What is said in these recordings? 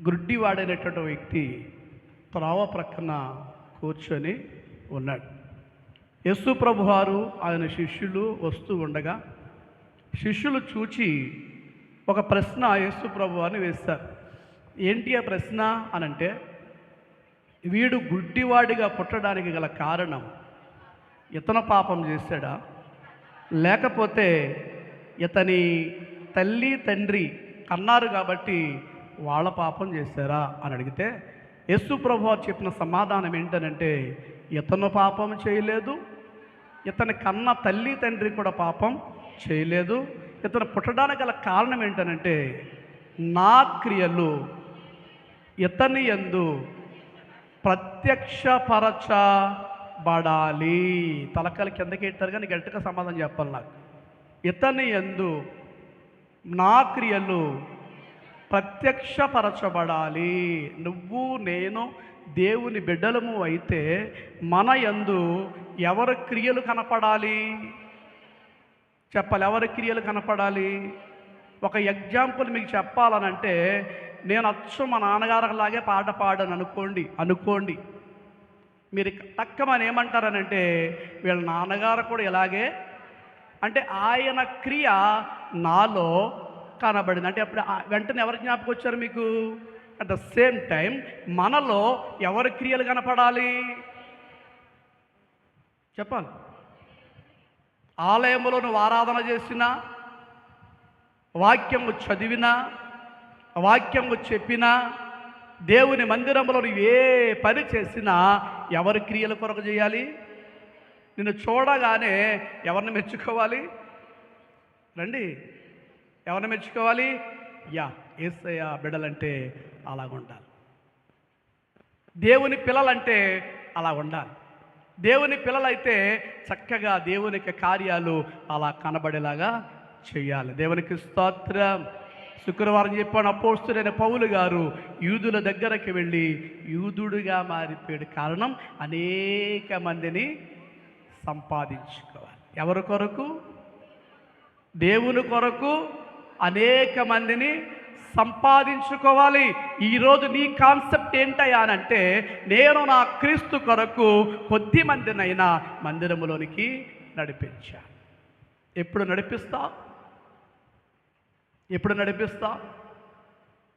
గుడ్డివాడైనటువంటి వ్యక్తి త్రోవ ప్రక్కన కూర్చొని ఉన్నాడు. యేసు ప్రభువారు ఆయన శిష్యులు వస్తూ ఉండగా శిష్యులు చూచి ఒక ప్రశ్న యేసు ప్రభువారిని వేశారు. ఏంటి ఆ ప్రశ్న అనంటే, వీడు గుడ్డివాడిగా పుట్టడానికి గల కారణం ఇతను పాపం చేశాడా, లేకపోతే ఇతని తల్లి తండ్రి అన్నారు కాబట్టి వాళ్ళ పాపం చేశారా అని అడిగితే యేసు ప్రభువారు చెప్పిన సమాధానం ఏంటనంటే, ఇతను పాపం చేయలేదు, ఇతని కన్న తల్లి తండ్రి కూడా పాపం చేయలేదు. ఇతను పుట్టడానికి గల కారణం ఏంటనంటే, నా క్రియలు ఇతని యందు ప్రత్యక్షపరచబడాలి. తలకాయలు కిందకి ఎట్టారు కానీ గట్టిగా సమాధానం చెప్పాలి నాకు. ఇతని యందు నా క్రియలు ప్రత్యక్షపరచబడాలి. నువ్వు నేను దేవుని బిడ్డలము అయితే మన యందు ఎవరి క్రియలు కనపడాలి? చెప్పాలి, ఎవరి క్రియలు కనపడాలి? ఒక ఎగ్జాంపుల్ మీకు చెప్పాలనంటే, నేను అచ్చు మా నాన్నగారిలాగే పాట పాడాను అనుకోండి. మీరు తక్కమని ఏమంటారనంటే, వీళ్ళ నాన్నగారు కూడా ఇలాగే, అంటే ఆయన క్రియ నాలో కనబడింది. అంటే అప్పుడు వెంటనే ఎవరి జ్ఞాపకం వచ్చారు మీకు? అట్ ద సేమ్ టైం మనలో ఎవరి క్రియలు కనపడాలి? చెప్పాలి. ఆలయంలో నువ్వు ఆరాధన చేసినా, వాక్యము చదివినా, వాక్యము చెప్పినా, దేవుని మందిరంలో నువ్వు ఏ పని చేసినా ఎవరి క్రియల కొరకు చేయాలి? నిన్ను చూడగానే ఎవరిని మెచ్చుకోవాలి? రండి, ఎవరిని మెచ్చుకోవాలి? యేసయ్య బిడ్డలంటే అలాగ ఉండాలి. దేవుని పిల్లలంటే అలా ఉండాలి. దేవుని పిల్లలైతే చక్కగా దేవునికి కార్యాలు అలా కనబడేలాగా చేయాలి. దేవునికి స్తోత్రం. శుక్రవారం చెప్పాను, అపోస్తలుడైన పౌలు గారు యూదుల దగ్గరికి వెళ్ళి యూదుడుగా మారిపోయాడు. కారణం అనేక మందిని సంపాదించుకోవాలి. ఎవరి కొరకు? దేవుని కొరకు అనేక మందిని సంపాదించుకోవాలి. ఈరోజు నీ కాన్సెప్ట్ ఏంటయ్యా అనంటే, నేను నా క్రీస్తు కొరకు కొద్ది మందినైనా మందిరములోనికి నడిపించాను. ఎప్పుడు నడిపిస్తా?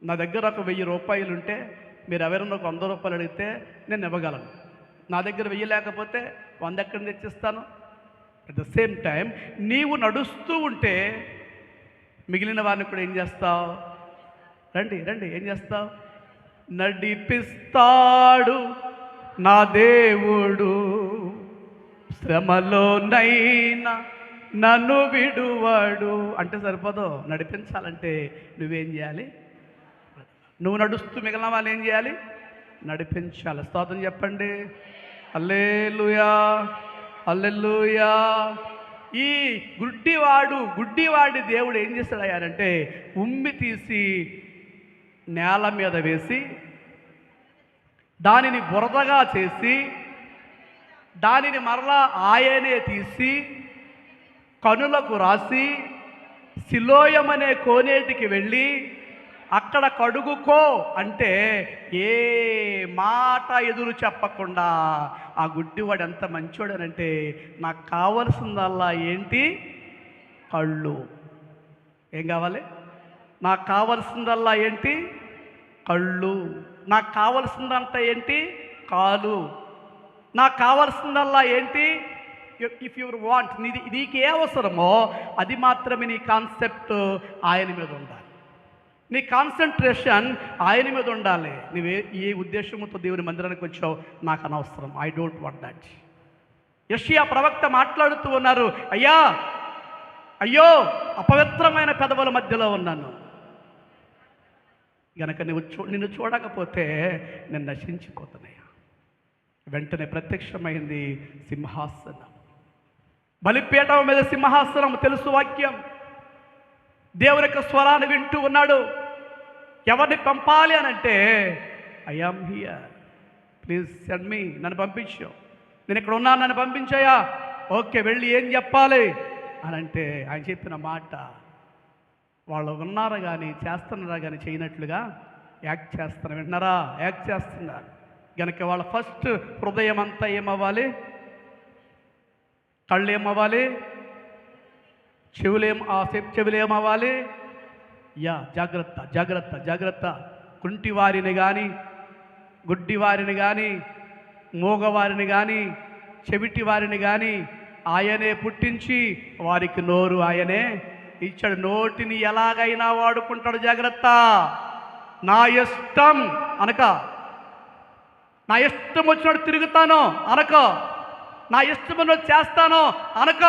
నా దగ్గర ఒక 1000 రూపాయలు ఉంటే మీరు ఎవరైనా ఒక 100 రూపాయలు అడిగితే నేను ఇవ్వగలను. నా దగ్గర 1000 లేకపోతే 100 ఎక్కడి నుంచి తెచ్చిస్తాను? అట్ ద సేమ్ టైం నీవు నడుస్తూ ఉంటే మిగిలిన వారిని కూడా ఏం చేస్తావు? రండి, ఏం చేస్తావు? నడిపిస్తాడు నా దేవుడు, శ్రమలోనైనా నన్ను విడువాడు. అంటే సరిపోదు. నడిపించాలంటే నువ్వేం చేయాలి? నువ్వు నడుస్తూ మిగిలిన వాళ్ళు ఏం చేయాలి? నడిపించాలి. స్తోత్రం చెప్పండి. హల్లెలూయా, హల్లెలూయా. ఈ గుడ్డివాడి దేవుడు ఏం చేస్తాడయ్యారంటే, ఉమ్మి తీసి నేల మీద వేసి దానిని బురదగా చేసి దానిని మరలా ఆయనే తీసి కనులకు రాసి సిలోయమనే కోనేటికి వెళ్ళి అక్కడ కడుగుకో అంటే ఏ మాట ఎదురు చెప్పకుండా ఆ గుడ్డివాడు ఎంత మంచోడనంటే, నాకు కావలసిందల్లా ఏంటి? కళ్ళు. ఏం కావాలి? నాకు కావలసిందల్లా ఏంటి? కళ్ళు. నాకు కావలసిందంతా ఏంటి? కాలు. నాకు కావలసిందల్లా ఏంటి? ఇఫ్ యువర్ వాంట్, నీకే అవసరమో అది మాత్రమే నీ కాన్సెప్ట్ ఆయన మీద ఉండాలి. నీ కాన్సన్ట్రేషన్ ఆయన మీద ఉండాలి. నువ్వే ఏ ఉద్దేశంతో దేవుని మందిరానికి వచ్చావు నాకు అనవసరం. I don't want that. యెషయా ప్రవక్త మాట్లాడుతూ ఉన్నారు, అయ్యో అపవిత్రమైన పెదవుల మధ్యలో ఉన్నాను గనక నిన్ను చూడకపోతే నేను నశించిపోతున్నాయా. వెంటనే ప్రత్యక్షమైంది సింహాసనం. బలిపీఠం మీద సింహాసనం. తెలుసు వాక్యం. దేవుని యొక్క స్వరాన్ని వింటూ ఉన్నాడు. ఎవరిని పంపాలి అనంటే, I am here, please send me, నన్ను పంపించు, నేను ఇక్కడ ఉన్నాను, నన్ను పంపించాయా. ఓకే, వెళ్ళి ఏం చెప్పాలి అనంటే ఆయన చెప్పిన మాట వాళ్ళు ఉన్నారు కానీ చేస్తున్నారా కానీ చేయనట్లుగా యాక్ట్ చేస్తున్నారు. విన్నారా? యాక్ట్ చేస్తున్నారు. కనుక వాళ్ళ ఫస్ట్ హృదయం అంతా ఏమవ్వాలి? కళ్ళు ఏమవ్వాలి? చెవులు ఏమవ్వాలి? జాగ్రత్త జాగ్రత్త జాగ్రత్త. కుంటి వారిని కానీ, గుడ్డి వారిని కానీ, మూగవారిని కానీ, చెవిటి వారిని కానీ ఆయనే పుట్టించి వారికి నోరు ఆయనే ఇచ్చాడు. నోటిని ఎలాగైనా వాడుకుంటాడు. జాగ్రత్త. నా ఇష్టం అనక, నా ఇష్టం వచ్చినట్టు తిరుగుతాను అనక, నా ఇష్టం ఉన్నట్టు చేస్తాను అనక.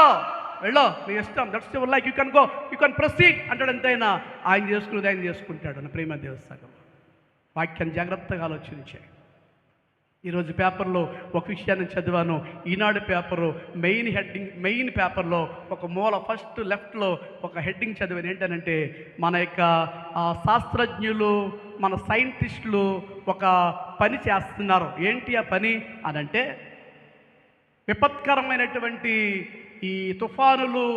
వెళ్ళో, మీ ఇష్టం, that's your life, you can go, you can proceed అంటాడు. ఎంతైనా ఆయన చేసుకునేది ఆయన చేసుకుంటాడు. అని ప్రేమ దేవస్థానం వాక్యాన్ని జాగ్రత్తగా ఆలోచించే. ఈరోజు పేపర్లో ఒక విషయాన్ని చదివాను. ఈనాడు పేపరు మెయిన్ పేపర్లో ఒక మూల ఫస్ట్ లెఫ్ట్లో ఒక హెడ్డింగ్ చదివాను. ఏంటనంటే, మన యొక్క శాస్త్రజ్ఞులు, మన సైంటిస్టులు ఒక పని చేస్తున్నారు. ఏంటి ఆ పని అనంటే, విపత్కరమైనటువంటి ఈ తుఫానులు,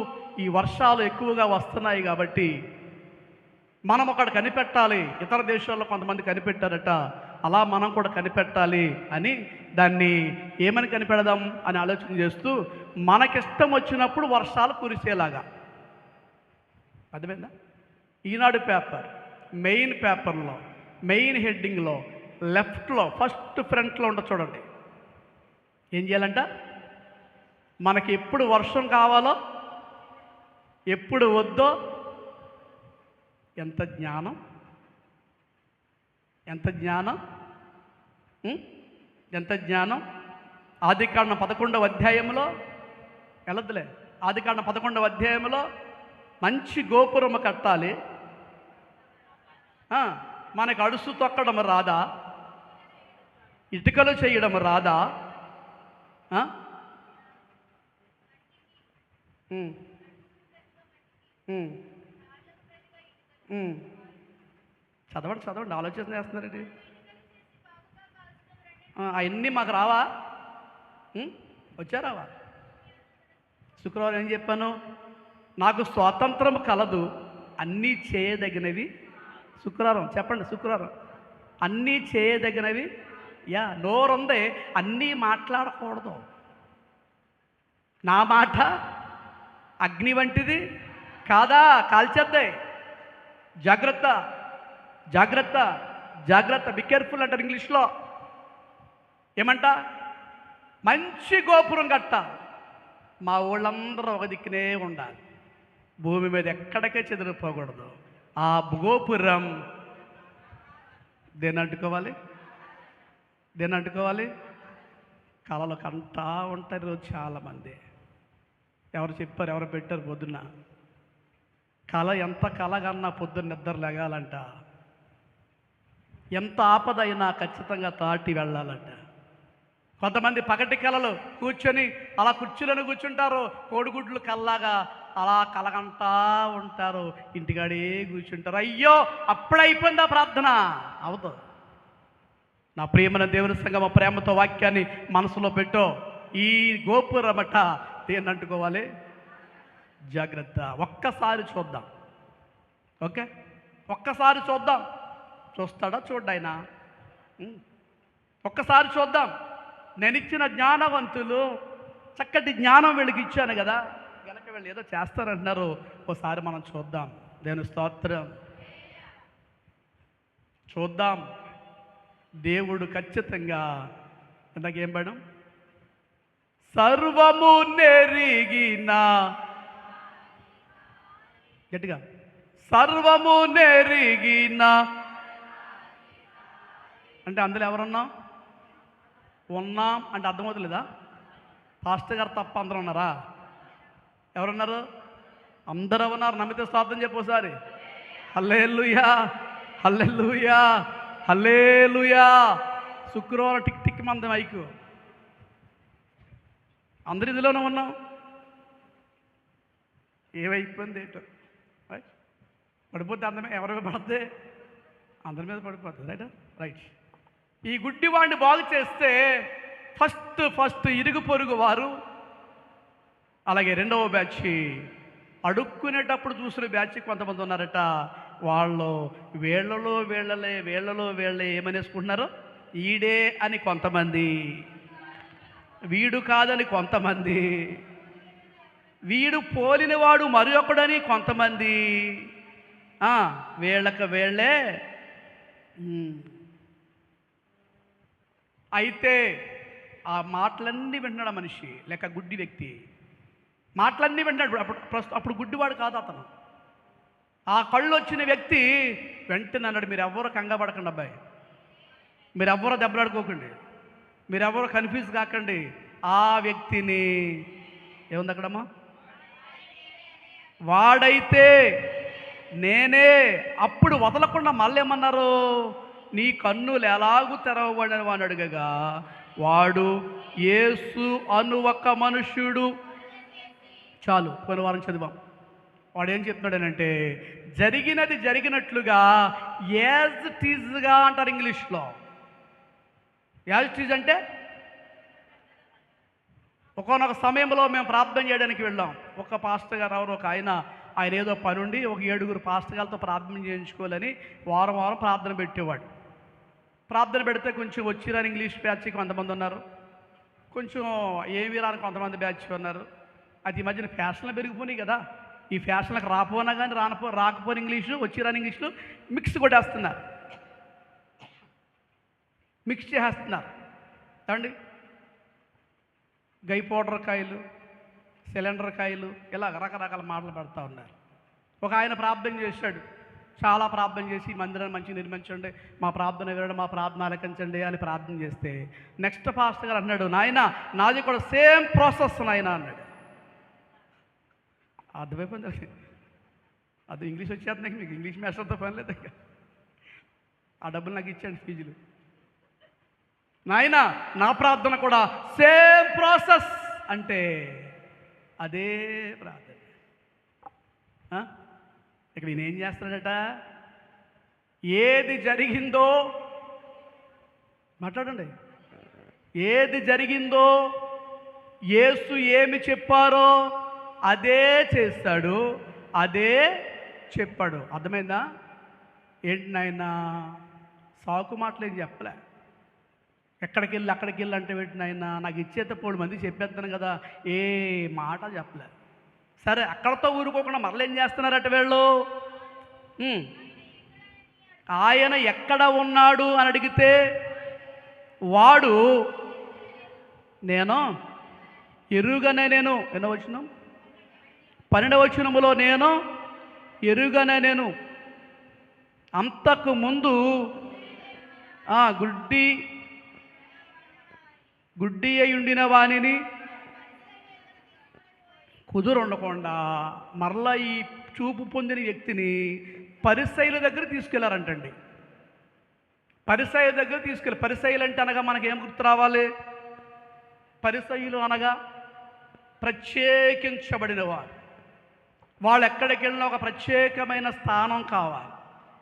ఈ వర్షాలు ఎక్కువగా వస్తున్నాయి కాబట్టి మనం ఒకటి కనిపెట్టాలి. ఇతర దేశాల్లో కొంతమంది కనిపెట్టారట, అలా మనం కూడా కనిపెట్టాలి అని దాన్ని ఏమని కనిపెడదాం అని ఆలోచన చేస్తూ మనకిష్టం వచ్చినప్పుడు వర్షాలు కురిసేలాగా. అర్థమైందా? ఈనాడు పేపర్ మెయిన్ పేపర్లో మెయిన్ హెడ్డింగ్లో లెఫ్ట్లో ఫస్ట్ ఫ్రంట్లో ఉంటుంది చూడండి. ఏం చేయాలంట? మనకి ఎప్పుడు వర్షం కావాలో, ఎప్పుడు వద్దో. ఎంత జ్ఞానం, ఎంత జ్ఞానం, ఎంత జ్ఞానం. ఆదికాండం 11వ అధ్యాయంలో వెళ్ళద్దులే. ఆదికాండం 11వ అధ్యాయంలో మంచి గోపురము కట్టాలి. మనకు అడుసు తొక్కడం రాదా? ఇటుకలు చేయడం రాదా? చదవండి ఆలోచన చేస్తున్నారండి. అవన్నీ మాకు రావా? వచ్చారావా? శుక్రవారం ఏం చెప్పాను? నాకు స్వాతంత్రం కలదు, అన్నీ చేయదగినవి. శుక్రవారం చెప్పండి. శుక్రవారం అన్నీ చేయదగినవి. నోరుంది, అన్నీ మాట్లాడకూడదు. నా మాట అగ్ని వంటిది కాదా, కాల్చేద్దాయి. జాగ్రత్త జాగ్రత్త జాగ్రత్త. బి కేర్ఫుల్ అంటారు ఇంగ్లీష్లో. ఏమంట? మంచి గోపురం కట్టాలి. మా ఊళ్ళందరూ ఒక దిక్కునే ఉండాలి. భూమి మీద ఎక్కడికే చెదిరిపోకూడదు. ఆ గోపురం దేన్ని అంటుకోవాలి? దేన్ని అంటుకోవాలి? కళలు కంటా ఉంటారు చాలామంది. ఎవరు చెప్పారు, ఎవరు పెట్టారు? పొద్దున్న కళ, ఎంత కళగన్నా పొద్దున్న నిద్ర లేగాలంట. ఎంత ఆపదైనా ఖచ్చితంగా తాటి వెళ్ళాలంట. కొంతమంది పగటి కళలు కూర్చొని అలా కుర్చీలను కూర్చుంటారు. కోడిగుడ్లు కల్లాగా అలా కలగంటా ఉంటారు. ఇంటికాడే కూర్చుంటారు. అయ్యో, అప్పుడైపోయిందా ప్రార్థన? అవుతుంది. నా ప్రియమైన దేవుని సంగమ, ప్రేమతో వాక్యాన్ని మనసులో పెట్టో. ఈ గోపురమట దేన్ని అంటుకోవాలి? జాగ్రత్త. ఒక్కసారి చూద్దాం. ఓకే, ఒక్కసారి చూద్దాం. చూస్తాడా? చూడ్డాయన. ఒక్కసారి చూద్దాం. నేను ఇచ్చిన జ్ఞానవంతులు, చక్కటి జ్ఞానం వీళ్ళకి ఇచ్చాను కదా, వెనక వీళ్ళు ఏదో చేస్తారంటున్నారు. ఒకసారి మనం చూద్దాం. దేవుని స్తోత్రం. చూద్దాం. దేవుడు ఖచ్చితంగా ఇందాకేం పడం? సర్వము నెరిగిన, గట్టిగా, సర్వము నెరిగిన అంటే అందులో ఎవరున్నాం? ఉన్నాం అంటే అర్థమవుతలేదా? పాస్టర్ గారు తప్ప అందరూ ఉన్నారా? ఎవరున్నారు? అందరూ ఉన్నారు. నమ్మితే స్తోత్రం చెప్పు ఒకసారి. హల్లెలూయా, హల్లెలూయా, హల్లెలూయా. శుక్రవారం టిక్ టిక్ మంది మైకు. అందరు ఇందులోనే ఉన్నాం. ఏమైపోయింది ఏంటో, పడిపోతే అందమే ఎవరి పడితే అందరి మీద పడిపోతుంది. రైట్. ఈ గుడ్డివాడిని బాగు చేస్తే ఫస్ట్ ఇరుగు పొరుగు వారు, అలాగే రెండవ బ్యాచ్, అడుక్కునేటప్పుడు చూసిన బ్యాచ్ కొంతమంది ఉన్నారట. వాళ్ళు వీళ్ళలో ఏమనేసుకుంటున్నారు? ఈడే అని కొంతమంది, వీడు కాదని కొంతమంది, వీడు పోలినవాడు మరి ఒకడని కొంతమంది, వీళ్ళకి వీళ్ళే. అయితే ఆ మాటలన్నీ వింటున్నాడు మనిషి, లేక గుడ్డి వ్యక్తి మాటలన్నీ వింటున్నాడు. అప్పుడు గుడ్డివాడు కాదు అతను. ఆ కళ్ళు వచ్చిన వ్యక్తి వెంటనే అన్నాడు, మీరు ఎవ్వరూ కంగపడకండి అబ్బాయి, మీరు ఎవ్వరూ దెబ్బలాడుకోకండి, మీరు ఎవ్వరూ కన్ఫ్యూజ్ కాకండి. ఆ వ్యక్తిని ఏముంది అక్కడమ్మా? వాడైతే నేనే. అప్పుడు వదలకుండా మళ్ళీ ఏమన్నారు? నీ కన్నులు ఎలాగూ తెరవబడిన వాడు అడగగా, వాడు యేసు అను ఒక మనుష్యుడు. చాలు, పోయిన వారం చదివాం. వాడు ఏం చెప్తున్నాడనంటే, జరిగినది జరిగినట్లుగా యాజ్ ఇట్ ఈజ్గా అంటారు ఇంగ్లీష్లో. యాజ్ ఇట్ ఈజ్ అంటే ఒక్కొక్క సమయంలో మేము ప్రార్థన చేయడానికి వెళ్ళాం. ఒక పాస్టర్ గారు ఎవరు ఒక ఆయన ఏదో పని ఉండి ఒక 7 పాస్టర్ గారితో ప్రార్థన చేయించుకోవాలని వారం ప్రార్థన పెట్టేవాడు. ప్రార్థన పెడితే కొంచెం వచ్చిరాని ఇంగ్లీష్ బ్యాచ్కి కొంతమంది ఉన్నారు, కొంచెం ఏమీ రాని కొంతమంది బ్యాచ్ ఉన్నారు. అది ఈ మధ్యన ఫ్యాషన్లు పెరిగిపోయినాయి కదా. ఈ ఫ్యాషన్లకు రాకపోయినా కానీ రాకపోయిన ఇంగ్లీషు, వచ్చిరాని ఇంగ్లీషులు మిక్స్ కొట్టేస్తున్నారు, మిక్స్ చేసేస్తున్నారు అండి. గై పౌడర్ కాయలు, సిలిండర్ కాయలు, ఇలా రకరకాల మాటలు పెడతా ఉన్నారు. ఒక ఆయన ప్రార్థన చేశాడు, చాలా ప్రార్థన చేసి మందిరాన్ని మంచిగా నిర్మించండి, మా ప్రార్థన వినడం, మా ప్రార్థన ఆలకించండి అని ప్రార్థన చేస్తే నెక్స్ట్ పాస్టర్ గారు అన్నాడు, నాయన నాది కూడా సేమ్ ప్రాసెస్ నాయన అన్నాడు. అర్థమైపోయింది. అది ఇంగ్లీష్ వచ్చేస్తున్నాయి, మీకు ఇంగ్లీష్ మాస్టర్తో పని లేదు. ఆ డబ్బులు నాకు ఇచ్చాడు ఫీజులు. నాయన నా ప్రార్థన కూడా సేమ్ ప్రాసెస్ అంటే అదే ప్రార్థన. ఇక్కడ ఈయన ఏం చేస్తున్నాడట? ఏది జరిగిందో మాట్లాడండి, ఏది జరిగిందో యేసు ఏమి చెప్పారో అదే చేస్తాడు, అదే చెప్పాడు. అర్థమైందా? ఏంటి నాయనా సాకు మాటలు ఏం చెప్పలే. ఎక్కడికి వెళ్ళి అంటే ఏంటి నాయనా, నాకు ఇచ్చేటప్పుడు మంది చెప్పేస్తాను కదా, ఏ మాట చెప్పలే. సరే, అక్కడతో ఊరుకోకుండా మరలా ఏం చేస్తున్నారట వీళ్ళు? ఆయన ఎక్కడ ఉన్నాడు అని అడిగితే వాడు నేను ఎరుగనే నేను ఎన్నో వచనం 12వ వచనములో నేను ఎరుగనే నేను అంతకు ముందు గుడ్డి అయి ఉండిన వాణిని కుదురుండకుండా మరలా ఈ చూపు పొందిన వ్యక్తిని పరిసయ్యుల దగ్గర తీసుకెళ్లారంటండి. పరిసయ్యుల దగ్గర పరిసయ్యులు అంటే అనగా మనకేం గుర్తు రావాలి? పరిసయ్యులు అనగా ప్రత్యేకించబడిన వారు. వాళ్ళు ఎక్కడికి వెళ్ళినా ఒక ప్రత్యేకమైన స్థానం కావాలి.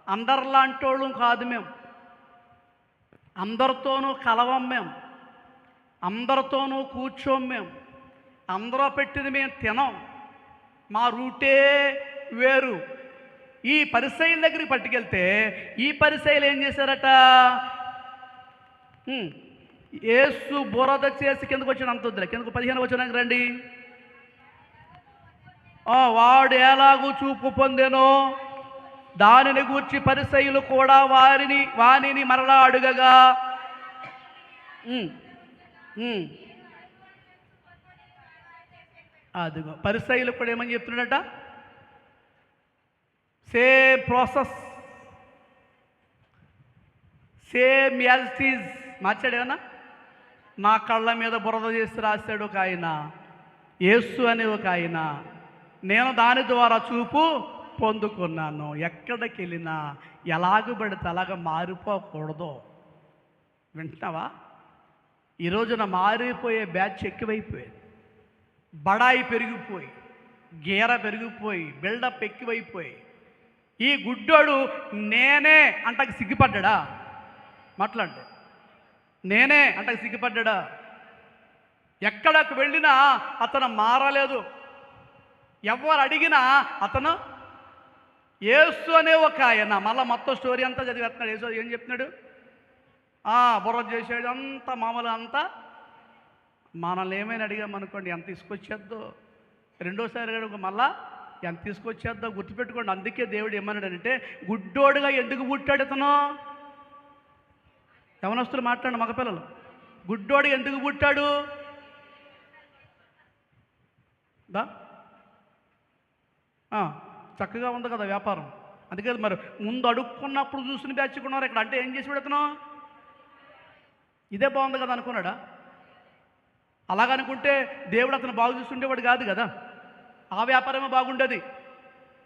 అందరిలాంటి వాళ్ళు కాదు మేము, అందరితోనూ కలవం మేము, అందరితోనూ కూర్చోం మేము, అందరూ పెట్టింది మేము తినం, మా రూటే వేరు. ఈ పరిసయ్యుల దగ్గరికి పట్టుకెళ్తే ఈ పరిసయ్యులు ఏం చేశారట? యేసు బురద చేసి కిందకు వచ్చిన అంత వద్దులే, కిందకు 15వ వచనానికి రండి. వాడు ఎలాగూ చూపు పొందెనో దానిని గూర్చి పరిసయ్యులు కూడా వానిని మరలా అడుగగా అదిగో పరిసయ్యులు కూడా ఏమని చెప్తున్నాడట? Same process, same as it is. మార్చాడు ఏమన్నా? నా కళ్ళ మీద బురద చేసి రాశాడు ఒక ఆయన, యేసు అనే ఒక ఆయన. నేను దాని ద్వారా చూపు పొందుకున్నాను. ఎక్కడికి వెళ్ళినా ఎలాగ పడితే అలాగ మారిపోకూడదు. వింటున్నావా? ఈ రోజున మారిపోయే బ్యాచ్ ఎక్కువైపోయింది. బడాయి పెరిగిపోయి, గీర పెరిగిపోయి, బిల్డప్ ఎక్కువైపోయి, ఈ గుడ్డోడు నేనే అంటకు సిగ్గుపడ్డా? మాట్లాడు. నేనే అంటకు సిగ్గుపడ్డా? ఎక్కడికి వెళ్ళినా అతను మారలేదు. ఎవరు అడిగినా అతను యేసు అనే ఒక ఆయన మళ్ళీ మొత్తం స్టోరీ అంతా చదివేస్తున్నాడు. యేసు ఏం చెప్తున్నాడు? బుర్ర చేసేది అంతా మామూలు అంతా మనల్ని ఏమైనా అడిగామనుకోండి ఎంత తీసుకొచ్చేద్దో, రెండోసారి అడుగు మళ్ళా ఎంత తీసుకొచ్చేద్దో గుర్తుపెట్టుకోండి. అందుకే దేవుడు ఏమన్నాడంటే గుడ్డోడుగా ఎందుకు పుట్టాడు ఇతను? యవనస్తులు మాట్లాడండి, మగపిల్లలు. గుడ్డోడు ఎందుకు పుట్టాడు? చక్కగా ఉంది కదా వ్యాపారం. అందుకే మరి ముందు అడుక్కున్నప్పుడు చూసుకుని బ్యాచుకున్నారు ఇక్కడ. అంటే ఏం చేసి పెడుతున్నా? ఇదే బాగుంది కదా అనుకున్నాడా? అలాగనుకుంటే దేవుడు అతను బాగు చూస్తుండేవాడు కాదు కదా. ఆ వ్యాపారమే బాగుండేది.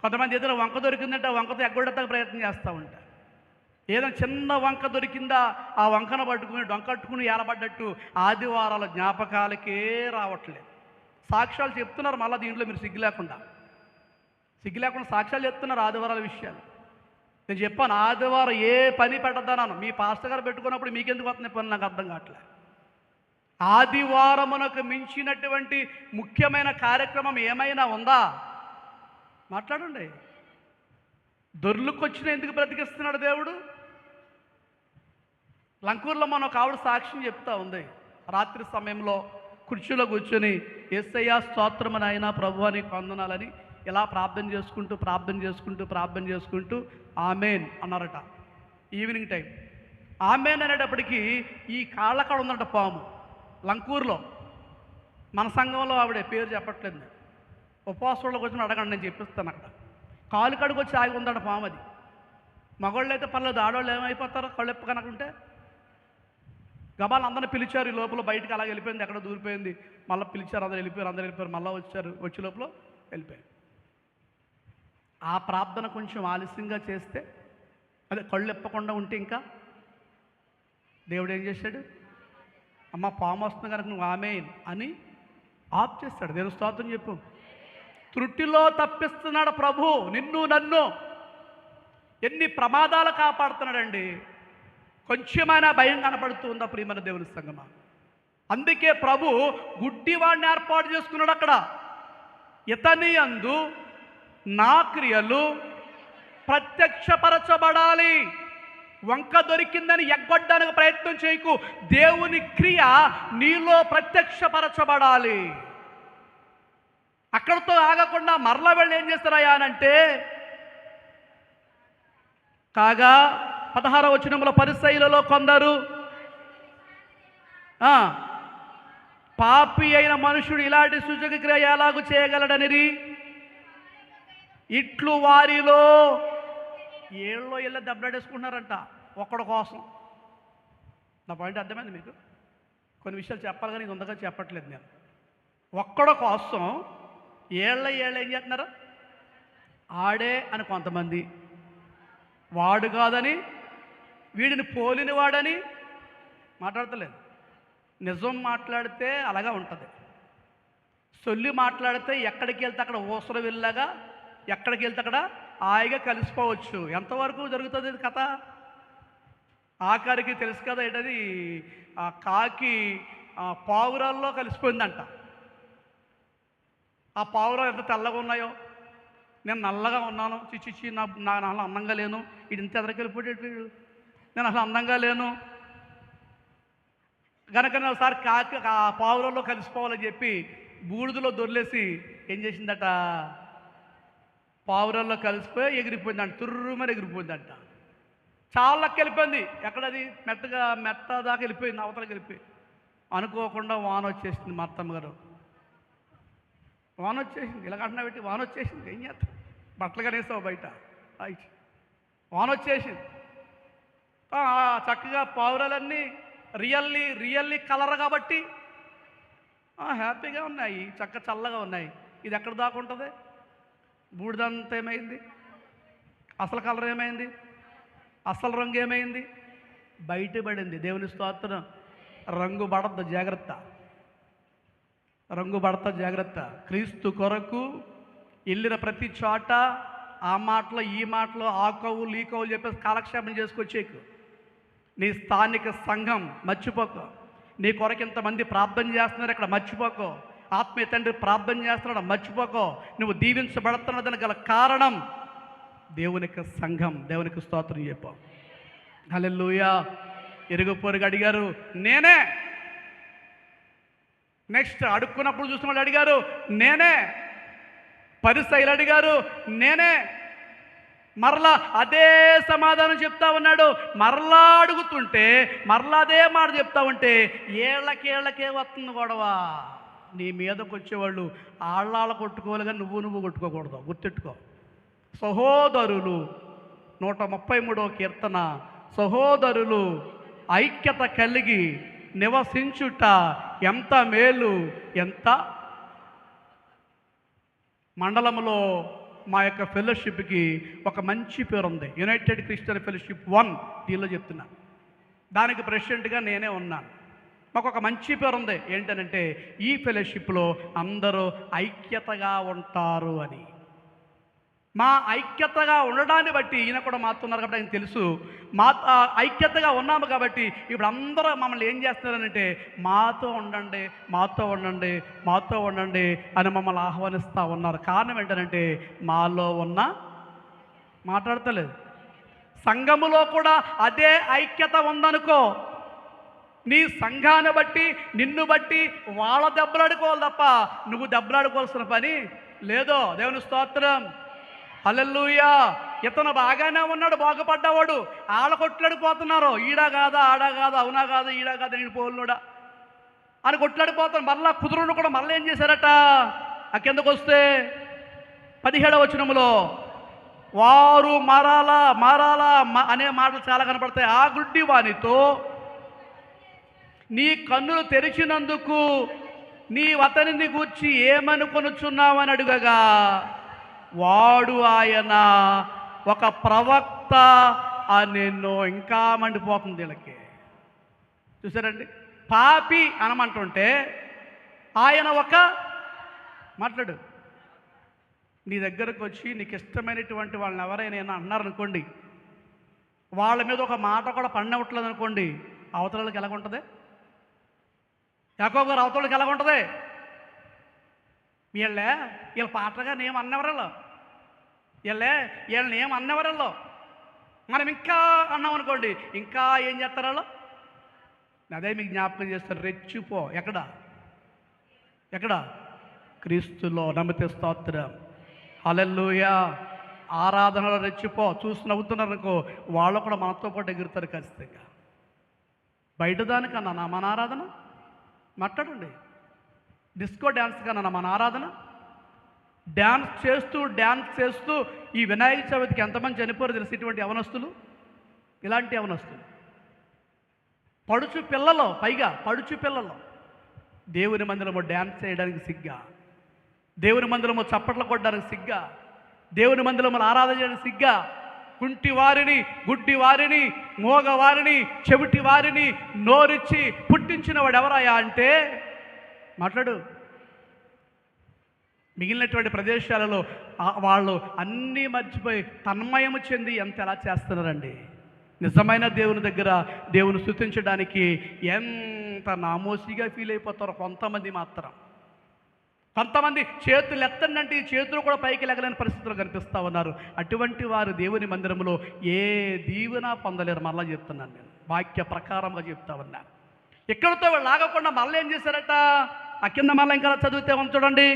కొంతమంది ఏదైనా వంక దొరికిందంటే ఆ వంకతో ఎగ్గొట్టడానికి ప్రయత్నం చేస్తూ ఉంటారు. ఏదైనా చిన్న వంక దొరికిందా ఆ వంకను పట్టుకుని డొంకట్టుకుని ఏలబడ్డట్టు ఆదివారాల జ్ఞాపకాలకే రావట్లేదు. సాక్ష్యాలు చెప్తున్నారు మళ్ళీ దీంట్లో మీరు సిగ్గు లేకుండా సాక్ష్యాలు చెప్తున్నారు ఆదివారాల విషయాలు. నేను చెప్పాను ఆదివారం ఏ పని పెట్టద్దన్నాను. మీ పాస్టర్ గారు పెట్టుకున్నప్పుడు మీకెందుకు వస్తున్నాయి పని నాకు అర్థం కావట్లేదు. ఆదివారమునకు మించినటువంటి ముఖ్యమైన కార్యక్రమం ఏమైనా ఉందా? మాట్లాడండి. దొర్లుకొచ్చిన ఎందుకు బ్రతికిస్తున్నాడు దేవుడు? లంకూరులో మన ఒక ఆవిడ సాక్ష్యం చెప్తా ఉంది. రాత్రి సమయంలో కుర్చీలో కూర్చొని యేసయ్యా స్తోత్రమని ఆయన ప్రభువాని వందనాలని ఇలా ప్రార్థన చేసుకుంటూ ఆమెన్ అన్నారట. ఈవినింగ్ టైం ఆమెన్ అనేటప్పటికీ ఈ కాళ్ళకాడ ఉందంట పాము. లంకూరులో మన సంఘంలో ఆవిడే, పేరు చెప్పట్లేదు, ఉపవాసంలోకి వచ్చి అడగండి, నేను చెప్పిస్తాను. అక్కడ కాలు కడుగు వచ్చి ఆగి ఉందంట పాము. అది మగవాళ్ళు అయితే పర్లేదు, ఆడవాళ్ళు ఏమైపోతారో కళ్ళు ఎప్పు కనుకుంటే. గబాలు అందరిని పిలిచారు. ఈ లోపల బయటికి అలాగే వెళ్ళిపోయింది, ఎక్కడ దూరిపోయింది. మళ్ళీ పిలిచారు, అందరూ వెళ్ళిపోయారు. మళ్ళీ వచ్చే లోపల వెళ్ళిపోయారు. ఆ ప్రార్థన కొంచెం ఆలస్యంగా చేస్తే, అదే కళ్ళు ఎప్పకుండా ఉంటే ఇంకా దేవుడు ఏం చేశాడు? అమ్మ పాము వస్తుంది కనుక నువ్వు ఆమేన్ అని ఆఫ్ చేస్తాడు. దేవుని స్తోత్రం చెప్పు. త్రుటిలో తప్పిస్తున్నాడు ప్రభు నిన్ను నన్ను. ఎన్ని ప్రమాదాలు కాపాడుతున్నాడండి. కొంచెమైనా భయం కనపడుతుందా ప్రియమైన దేవుని సంగమా? అందుకే ప్రభు గుడ్డివాడిని ఏర్పాటు చేసుకున్నాడు అక్కడ. ఇతని యందు నా క్రియలు ప్రత్యక్షపరచబడాలి. వంక దొరికిందని ఎగ్గొట్టడానికి ప్రయత్నం చేయకు. దేవుని క్రియ నీలో ప్రత్యక్షపరచబడాలి. అక్కడితో ఆగకుండా మరలా వెళ్ళి ఏం చేస్తారయ్యా అనంటే, కాగా 16వ వచనంలో పరిసయ్యులలో కొందరు పాపి అయిన మనుషుడు ఇలాంటి సూచక క్రియ ఎలాగూ చేయగలడనిది ఇట్లు వారిలో ఏళ్ళలో ఇళ్ళ దెబ్బలాడేసుకుంటున్నారంట ఒక్కడి కోసం. నా పాయింట్ అర్థమైంది మీకు? కొన్ని విషయాలు చెప్పాలి కానీ ఇది ఉందగా చెప్పట్లేదు నేను. ఒక్కడి కోసం ఏళ్ళ ఏం చేస్తున్నారు? ఆడే అని కొంతమంది, వాడు కాదని, వీడిని పోలిన వాడని మాట్లాడతలేదు. నిజం మాట్లాడితే అలాగా ఉంటుంది. సొల్లి మాట్లాడితే ఎక్కడికి వెళ్తే అక్కడ ఊసర వెళ్ళగా, ఎక్కడికి వెళ్తే అక్కడ హాయిగా కలిసిపోవచ్చు. ఎంతవరకు జరుగుతుంది ఇది కథ? ఆఖరికి తెలుసు కదా ఏంటది, ఆ కాకి పావురాల్లో కలిసిపోయిందంట. ఆ పావురాలు ఎంత తెల్లగా ఉన్నాయో, నేను నల్లగా ఉన్నాను, చిచ్చిచ్చి నా అసలు అందంగా లేను, ఇది ఇంత ఎదరికి వెళ్ళిపోయేటట్టు, నేను అసలు అందంగా లేను కనుక నేను ఒకసారి కాకి ఆ పావురాల్లో కలిసిపోవాలని చెప్పి బూడిదలో దొర్లేసి ఏం చేసిందట, పావురాల్లో కలిసిపోయి ఎగిరిపోయిందంట. తుర్రుమని ఎగిరిపోయిందంట. చాలా వెళ్ళిపోయింది. ఎక్కడది మెట్ట దాకా వెళ్ళిపోయింది, అవతలకి వెళ్ళిపోయి. అనుకోకుండా వాన వచ్చేసింది. మా అత్తమ్మ గారు వాన వచ్చేసింది. ఇలా కంటున్నా పెట్టి వాన వచ్చేసింది. ఏం చేస్తాం, బట్టలు కనేసావు బయట, వాన వచ్చేసింది. చక్కగా పావురాలన్నీ రియల్లీ కలర్ కాబట్టి హ్యాపీగా ఉన్నాయి, చల్లగా ఉన్నాయి. ఇది ఎక్కడ దాకా ఉంటుంది? బూడిదంతా ఏమైంది? అసలు కలర్ ఏమైంది? అసలు రంగు ఏమైంది? బయటపడింది. దేవుని స్తోత్రం. రంగు పడద్దు, జాగ్రత్త. రంగు పడతా జాగ్రత్త. క్రీస్తు కొరకు వెళ్ళిన ప్రతి చోట ఆ మాటలు ఈ మాటలు ఆ కవులు ఈ కవులు చెప్పేసి కాలక్షేపం చేసుకొచ్చేకు. నీ స్థానిక సంఘం మర్చిపోకు. నీ కొరకు ఇంతమంది ప్రార్థన చేస్తున్నారు ఇక్కడ, మర్చిపోకో. ఆత్మీయ తండ్రి ప్రార్థన చేస్తున్నాడు, మర్చిపోకో. నువ్వు దీవించబడుతున్నదని గల కారణం దేవునికి సంఘం. దేవునికి స్తోత్రం చెప్పాం. హల్లెలూయా. ఇరుగు పొరుగు అడిగారు, నేనే. నెక్స్ట్ అడుక్కున్నప్పుడు చూసిన వాళ్ళు అడిగారు, నేనే. పరిసయ్యులు అడిగారు, నేనే. మరలా అదే సమాధానం చెప్తా ఉన్నాడు. మరలా అడుగుతుంటే మరలా అదే మాట చెప్తా ఉంటే ఏళ్ళకేళ్ళకే వస్తుంది గొడవ. నీ మీదకు వచ్చేవాళ్ళు ఆళ్ళ కొట్టుకోవాలి, కానీ నువ్వు కొట్టుకోకూడదు. గుర్తెట్టుకో. సహోదరులు 133వ కీర్తన, సహోదరులు ఐక్యత కలిగి నివసించుట ఎంత మేలు. ఎంత మండలంలో మా యొక్క ఫెలోషిప్కి ఒక మంచి పేరు ఉంది, యునైటెడ్ క్రిస్టియన్ ఫెలోషిప్ 1. దీనిలో చెప్తున్నా, దానికి ప్రెసిడెంట్గా నేనే ఉన్నాను. మాకు ఒక మంచి పేరు ఉంది. ఏంటనంటే ఈ ఫెలోషిప్లో అందరూ ఐక్యతగా ఉంటారు అని. మా ఐక్యతగా ఉండడాన్ని బట్టి ఈయన కూడా మాతో ఉన్నారు కాబట్టి ఆయన తెలుసు. మా ఐక్యతగా ఉన్నాము కాబట్టి ఇప్పుడు అందరూ మమ్మల్ని ఏం చేస్తున్నారంటే మాతో ఉండండి, మాతో ఉండండి, మాతో ఉండండి అని మమ్మల్ని ఆహ్వానిస్తూ ఉన్నారు. కారణం ఏంటంటే మాలో ఉన్న మాట్లాడతలేదు. సంఘములో కూడా అదే ఐక్యత ఉందనుకో, నీ సంఘాన్ని బట్టి నిన్ను బట్టి వాళ్ళ దెబ్బలాడుకోవాలి తప్ప నువ్వు దెబ్బలాడుకోవాల్సిన పని లేదో. దేవుని స్తోత్రం. హల్లెలూయా. ఇతను బాగానే ఉన్నాడు, బాగుపడ్డవాడు. ఆళ్ళ కొట్లాడిపోతున్నారు, ఈడా కాదా, ఆడా కాదా, అవునా కాదా, ఈడా కాదా, నేను పోలుడా అని కొట్లాడిపోతాను. మళ్ళా కుదురును కూడా మళ్ళీ ఏం చేశారట, ఆ కిందకు వస్తే 17వ వచనములో వారు మారాలా మారాలా అనే మాటలు చాలా కనపడతాయి. ఆ గుడ్డి వానితో నీ కన్నులు తెరిచినందుకు అతనిని గూర్చి ఏమనుకొనుచున్నావని అడుగగా వాడు ఆయన ఒక ప్రవక్త అనెను. ఇంకా మండిపోతుంది వీళ్ళకి. చూసారండి, పాపి అనమంటుంటే ఆయన ఒక మాట్లాడు. నీ దగ్గరకు వచ్చి నీకు ఇష్టమైనటువంటి వాళ్ళని ఎవరైనా అన్నారనుకోండి, వాళ్ళ మీద ఒక మాట కూడా పడినట్లేదు అనుకోండి, అవతలకి ఎలాగుంటుంది? యాకోబు గారు అవతలకి ఎలాగుంటుంది? వీళ్ళ పాటగా నేమ్ అన్నవరల్లో, వీళ్ళని ఏం అన్నవరల్లో మనం ఇంకా అన్నాం అనుకోండి, ఇంకా ఏం చేస్తారు వాళ్ళు? అదే మీకు జ్ఞాపకం చేస్తారు, రెచ్చిపో. ఎక్కడ క్రీస్తులో నమ్మితే స్తోత్రం. హల్లెలూయా. ఆరాధనలో రెచ్చిపో. చూసి నవ్వుతున్నారు అనుకో, వాళ్ళు కూడా మనతో పాటు ఎగురుతారు ఖచ్చితంగా. బయట దానికన్నా మన ఆరాధన మాట్లాడండి. డిస్కో డ్యాన్స్ కన్నా మన ఆరాధన. డ్యాన్స్ చేస్తూ ఈ వినాయక చవితికి ఎంతమంది చనిపోరు తెలిసి, ఇటువంటి యవనస్తులు, ఇలాంటి యవనస్తులు, పడుచు పిల్లలు దేవుని మందిరము డ్యాన్స్ చేయడానికి సిగ్గా, దేవుని మందిరము చప్పట్లు కొట్టడానికి సిగ్గా, దేవుని మందిరములు ఆరాధన చేయడానికి సిగ్గా. కుంటి వారిని, గుడ్డి వారిని, మోగవారిని, చెవిటి వారిని నోరిచ్చి పుట్టించిన వాడు ఎవరయ్యా అంటే మాట్లాడు. మిగిలినటువంటి ప్రదేశాలలో వాళ్ళు అన్నీ మర్చిపోయి తన్మయము చెంది ఎలా చేస్తున్నారండి. నిజమైన దేవుని దగ్గర దేవుని స్తుతించడానికి ఎంత నామోసిగా ఫీల్ అయిపోతారో కొంతమంది మాత్రం. కొంతమంది చేతులు ఎత్తండి అంటే ఈ చేతులు కూడా పైకి లెగలేని పరిస్థితులు కనిపిస్తూ ఉన్నారు. అటువంటి వారు దేవుని మందిరంలో ఏ దీవెన పొందలేరు. మళ్ళీ చెప్తున్నాను, నేను వాక్య ప్రకారంగా చెప్తా ఉన్నా. ఎక్కడితో వాళ్ళు ఆగకుండా మళ్ళీ ఏం చేశారట, ఆ కింద మళ్ళీ ఇంకా చదివితే చూడండి.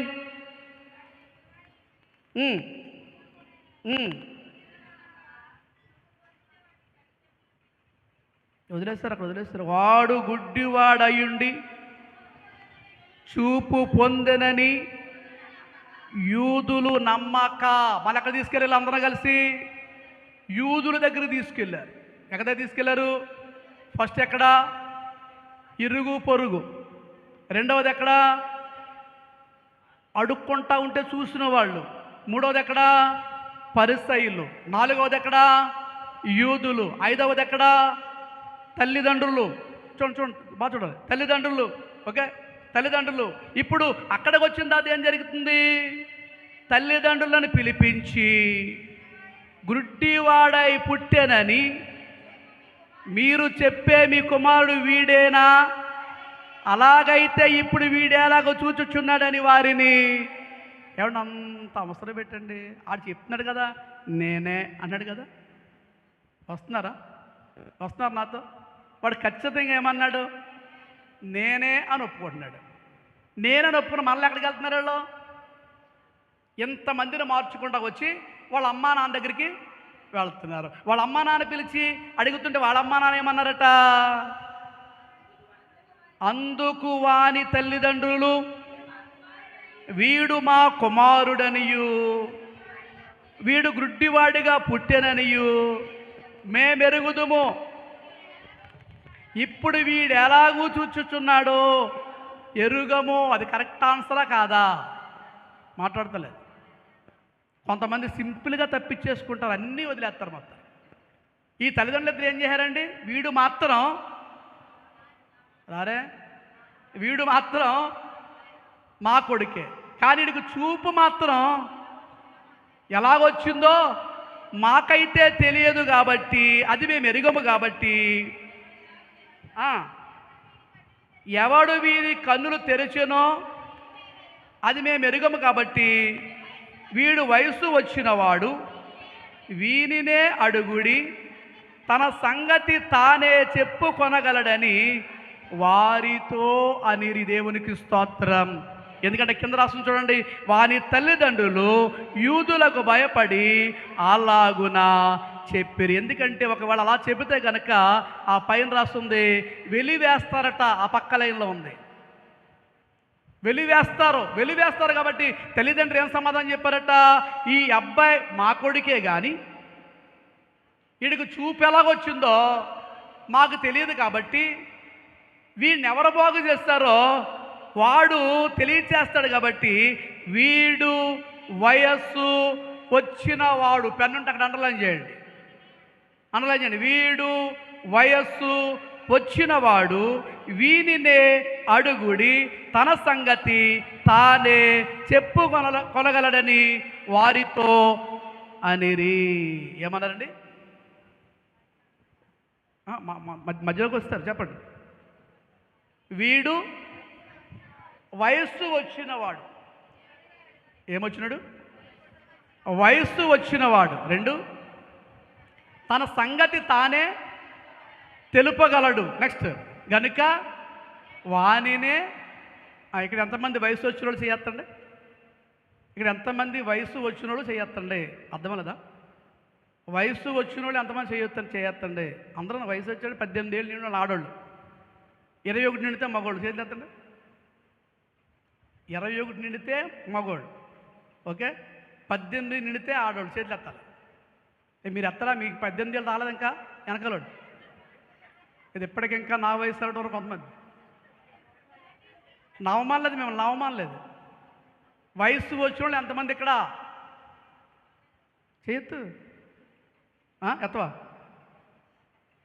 వదిలేస్తారు. వాడు గుడ్డివాడయుండి చూపు పొందెనని యూదులు నమ్మక. మళ్ళీ ఎక్కడ తీసుకెళ్ళారు? అందరూ కలిసి యూదుల దగ్గర తీసుకెళ్ళారు. ఎక్కడ తీసుకెళ్లారు? ఫస్ట్ ఎక్కడ? ఇరుగు పొరుగు. రెండవది ఎక్కడ? అడుక్కుంటా ఉంటే చూసిన వాళ్ళు. మూడవది ఎక్కడ? పరిసయ్యులు. నాలుగవది ఎక్కడ? యూదులు. ఐదవది ఎక్కడ? తల్లిదండ్రులు. చూడండి బాగా చూడాలి, తల్లిదండ్రులు. ఓకే, తల్లిదండ్రులు. ఇప్పుడు అక్కడికి వచ్చిన తర్వాత ఏం జరుగుతుంది? తల్లిదండ్రులను పిలిపించి గుడ్డివాడై పుట్టెనని మీరు చెప్పే మీ కుమారుడు వీడేనా? అలాగైతే ఇప్పుడు వీడేలాగో చూచుచున్నాడని వారిని. ఏమన్నా అంత అవసరం పెట్టండి, ఆడు చెప్తున్నాడు కదా, నేనే అన్నాడు కదా. వస్తున్నారు నాతో? వాడు ఖచ్చితంగా ఏమన్నాడు? నేనే అని ఒప్పుకుంటున్నాడు. నేనని ఒప్పుకుని మళ్ళీ ఎక్కడికి వెళ్తున్నారు వాళ్ళు? ఎంతమందిని మార్చుకుంటా వచ్చి వాళ్ళ అమ్మా నాన్న దగ్గరికి వెళ్తున్నారు. వాళ్ళ అమ్మా నాన్న పిలిచి అడుగుతుంటే వాళ్ళ అమ్మా నాన్న ఏమన్నారట? అందుకు వాని తల్లిదండ్రులు వీడు మా కుమారుడనియు వీడు గ్రుడ్డివాడిగా పుట్టెననియు మేమెరుగుదుము. ఇప్పుడు వీడు ఎలాగూ చూచుచున్నాడో ఎరుగము. అది కరెక్ట్ ఆన్సరా కాదా? మాట్లాడతలేదు. కొంతమంది సింపుల్గా తప్పించేసుకుంటారు, అన్నీ వదిలేస్తారు మొత్తం. ఈ తల్లిదండ్రులు ఇద్దరు ఏం చేశారండి? వీడు మాత్రం వీడు మాత్రం మా కొడుకే, కానీ వీడికి చూపు మాత్రం ఎలాగొచ్చిందో మాకైతే తెలియదు కాబట్టి, అది మేము ఎరుగము కాబట్టి, ఎవడు వీరి కన్నులు తెరిచెనో అది మేము ఎరుగము కాబట్టి వీడు వయసు వచ్చినవాడు వీనినే అడుగుడి, తన సంగతి తానే చెప్పుకొనగలడని వారితో అనిరి. దేవునికి స్తోత్రం. ఎందుకంటే కింద రాసిన చూడండి, వాని తల్లిదండ్రులు యూదులకు భయపడి అలాగున చెప్పిరి. ఎందుకంటే ఒకవేళ అలా చెబితే కనుక ఆ పైన రాస్తుంది వెలివేస్తారట. ఆ పక్క లైన్లో ఉంది వెలివేస్తారు కాబట్టి తల్లిదండ్రులు ఏం సమాధానం చెప్పారట? ఈ అబ్బాయి మా కొడుకే కానీ వీడికి చూపు ఎలాగొచ్చిందో మాకు తెలియదు కాబట్టి వీడిని ఎవరు బాగు చేస్తారో వాడు తెలియచేస్తాడు కాబట్టి వీడు వయస్సు వచ్చిన వాడు. పెన్నుంటే అక్కడ అండర్లైన్ చేయండి. వీడు వయస్సు వచ్చినవాడు వీనినే అడుగుడి, తన సంగతి తానే చెప్పుకొనగలడని వారితో అనిరి. ఏమన్నారండి? మధ్యలోకి వస్తారు, చెప్పండి. వీడు వయస్సు వచ్చినవాడు. ఏమొచ్చినాడు? వయస్సు వచ్చినవాడు. 2, తన సంగతి తానే తెలుపగలడు. నెక్స్ట్, గనుక వానినే. ఇక్కడ ఎంతమంది వయసు వచ్చిన వాళ్ళు చేయొత్తండి? ఇక్కడ ఎంతమంది వయసు వచ్చిన వాళ్ళు చేయొత్తండి? అర్థమలేదా? వయసు వచ్చిన వాళ్ళు ఎంతమంది చేయొత్తండి? అందరూ వయసు వచ్చాడు 18 ఏళ్ళు నిండిన ఆడవాళ్ళు, 21 నిండితే మగవాళ్ళు చేయొత్తండి. 21 నిండితే మగవాళ్ళు, ఓకే. 18 నిండితే ఆడవాళ్ళు చేతులు ఎత్తాలి. మీరు ఎత్తరా? మీకు 18 ఏళ్ళు రాలేదు ఇంకా వెనకలోడు. ఇది ఇప్పటికింకా నా వయసు వరకు కొంతమంది నవమానలేదు, మేము నవమానలేదు. వయస్సు వచ్చిన వాళ్ళు ఎంతమంది ఇక్కడ? చేయొద్దు. ఎత్తవా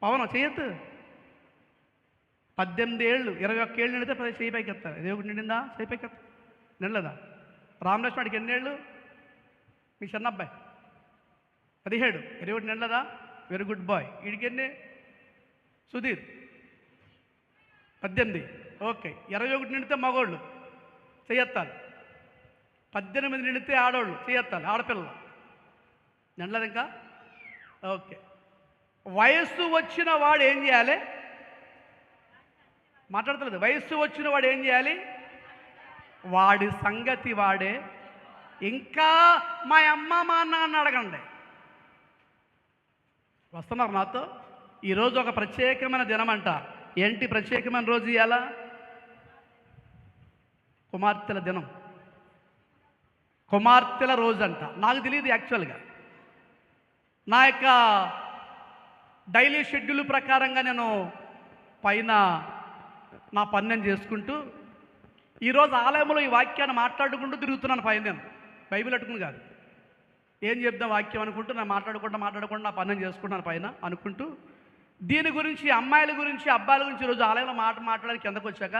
పవన్? చేయొద్దు. 18 ఏళ్ళు 21 ఏళ్ళు నిండితే చేయి పైకి ఎత్తారు. 21 నిండిందా? చేయి పైకి ఎత్తా. నిండలేదా? రామలక్ష్మణుడికి ఎన్ని ఏళ్ళు? మీ చిన్న అబ్బాయి 17. 21 నిండలేదా? Very good bye. వీడికి ఎన్ని? సుధీర్ 18. ఓకే. 21 నిండితే మగోళ్ళు చేయెత్తాలి. 18 నిండితే ఆడవాళ్ళు చేయెత్తాలి, ఆడపిల్లలు. నిండలేదు ఇంకా? ఓకే. వయస్సు వచ్చిన వాడు ఏం చేయాలి? మాట్లాడతలేదు. వయస్సు వచ్చిన వాడు ఏం చేయాలి? వాడి సంగతి వాడే. ఇంకా మా అమ్మ మా నాన్న అడగండి. వస్తున్నారు నాతో? ఈరోజు ఒక ప్రత్యేకమైన దినం అంట. ఏంటి ప్రత్యేకమైన రోజు? ఇవాళ కుమార్తెల దినం, కుమార్తెల రోజు అంట. నాకు తెలియదు యాక్చువల్గా. నా యొక్క డైలీ షెడ్యూల్ ప్రకారంగా నేను పైన నా పని నేను చేసుకుంటూ ఈరోజు ఆలయంలో ఈ వాక్యాన్ని మాట్లాడుకుంటూ తిరుగుతున్నాను పైన. నేను బైబిల్ అట్టుకుని కాదు, ఏం చెప్దాం వాక్యం అనుకుంటూ నేను మాట్లాడుకుంటూ నా పని నేను చేసుకుంటున్నాను పైన అనుకుంటూ. దీని గురించి, అమ్మాయిల గురించి, అబ్బాయిల గురించి ఈరోజు ఆలయంలో మాట్లాడడానికి కిందకు వచ్చాక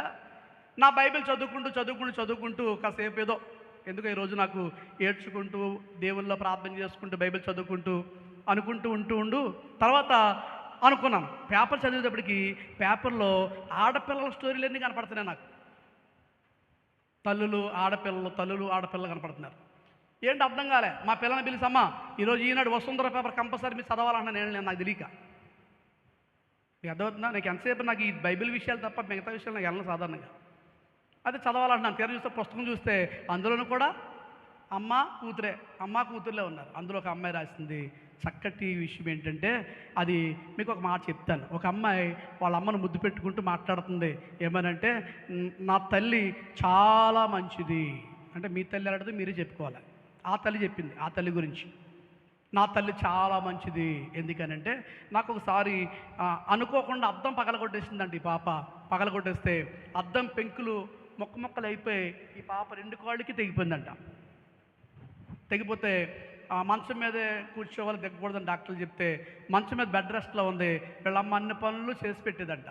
నా బైబిల్ చదువుకుంటూ కాసేపు ఏదో ఎందుకో ఈరోజు నాకు ఏడ్చుకుంటూ దేవుళ్ళలో ప్రార్థన చేసుకుంటూ బైబిల్ చదువుకుంటూ అనుకుంటూ ఉంటూ తర్వాత అనుకున్నాను. పేపర్ చదివేటప్పటికి పేపర్లో ఆడపిల్లల స్టోరీలన్నీ కనపడుతున్నాయి నాకు. తల్లులు ఆడపిల్లలు కనపడుతున్నారు. ఏంటి అర్థం కాలే. మా పిల్లని పిలిచమ్మా ఈరోజు ఈనాడు వసుంధర పేపర్ కంపల్సరీ మీరు చదవాలంటే నేను నాకు తెలియక మీకు అర్థమవుతుందా. నాకు ఎంతసేపు నాకు ఈ బైబిల్ విషయాలు తప్ప మిగతా విషయాలు నాకు వెళ్ళను సాధారణంగా. అది చదవాలంటున్నాను. తీర చూస్తే పుస్తకం చూస్తే అందులోనూ కూడా అమ్మ కూతురులే ఉన్నారు. అందులో ఒక అమ్మాయి రాసింది చక్కటి విషయం ఏంటంటే, అది మీకు ఒక మాట చెప్తాను. ఒక అమ్మాయి వాళ్ళ అమ్మను ముద్దు పెట్టుకుంటూ మాట్లాడుతుంది. ఏమనంటే, నా తల్లి చాలా మంచిది అంటే, మీ తల్లి అలాంటిది మీరే చెప్పుకోవాలి. ఆ తల్లి చెప్పింది ఆ తల్లి గురించి. నా తల్లి చాలా మంచిది. ఎందుకనంటే, నాకు ఒకసారి అనుకోకుండా అద్దం పగలగొట్టేసిందంట. ఈ పాప పగలగొట్టేస్తే అద్దం పెంకులు మొక్కలు అయిపోయి ఈ పాప 2 కాళ్ళకి తెగిపోయిందంట. తెగిపోతే మంచం మీదే కూర్చోవాలి, దిగకూడదని డాక్టర్లు చెప్తే మంచం మీద బెడ్ రెస్ట్లో ఉంది. వీళ్ళమ్మ అన్ని పనులు చేసి పెట్టేదంట.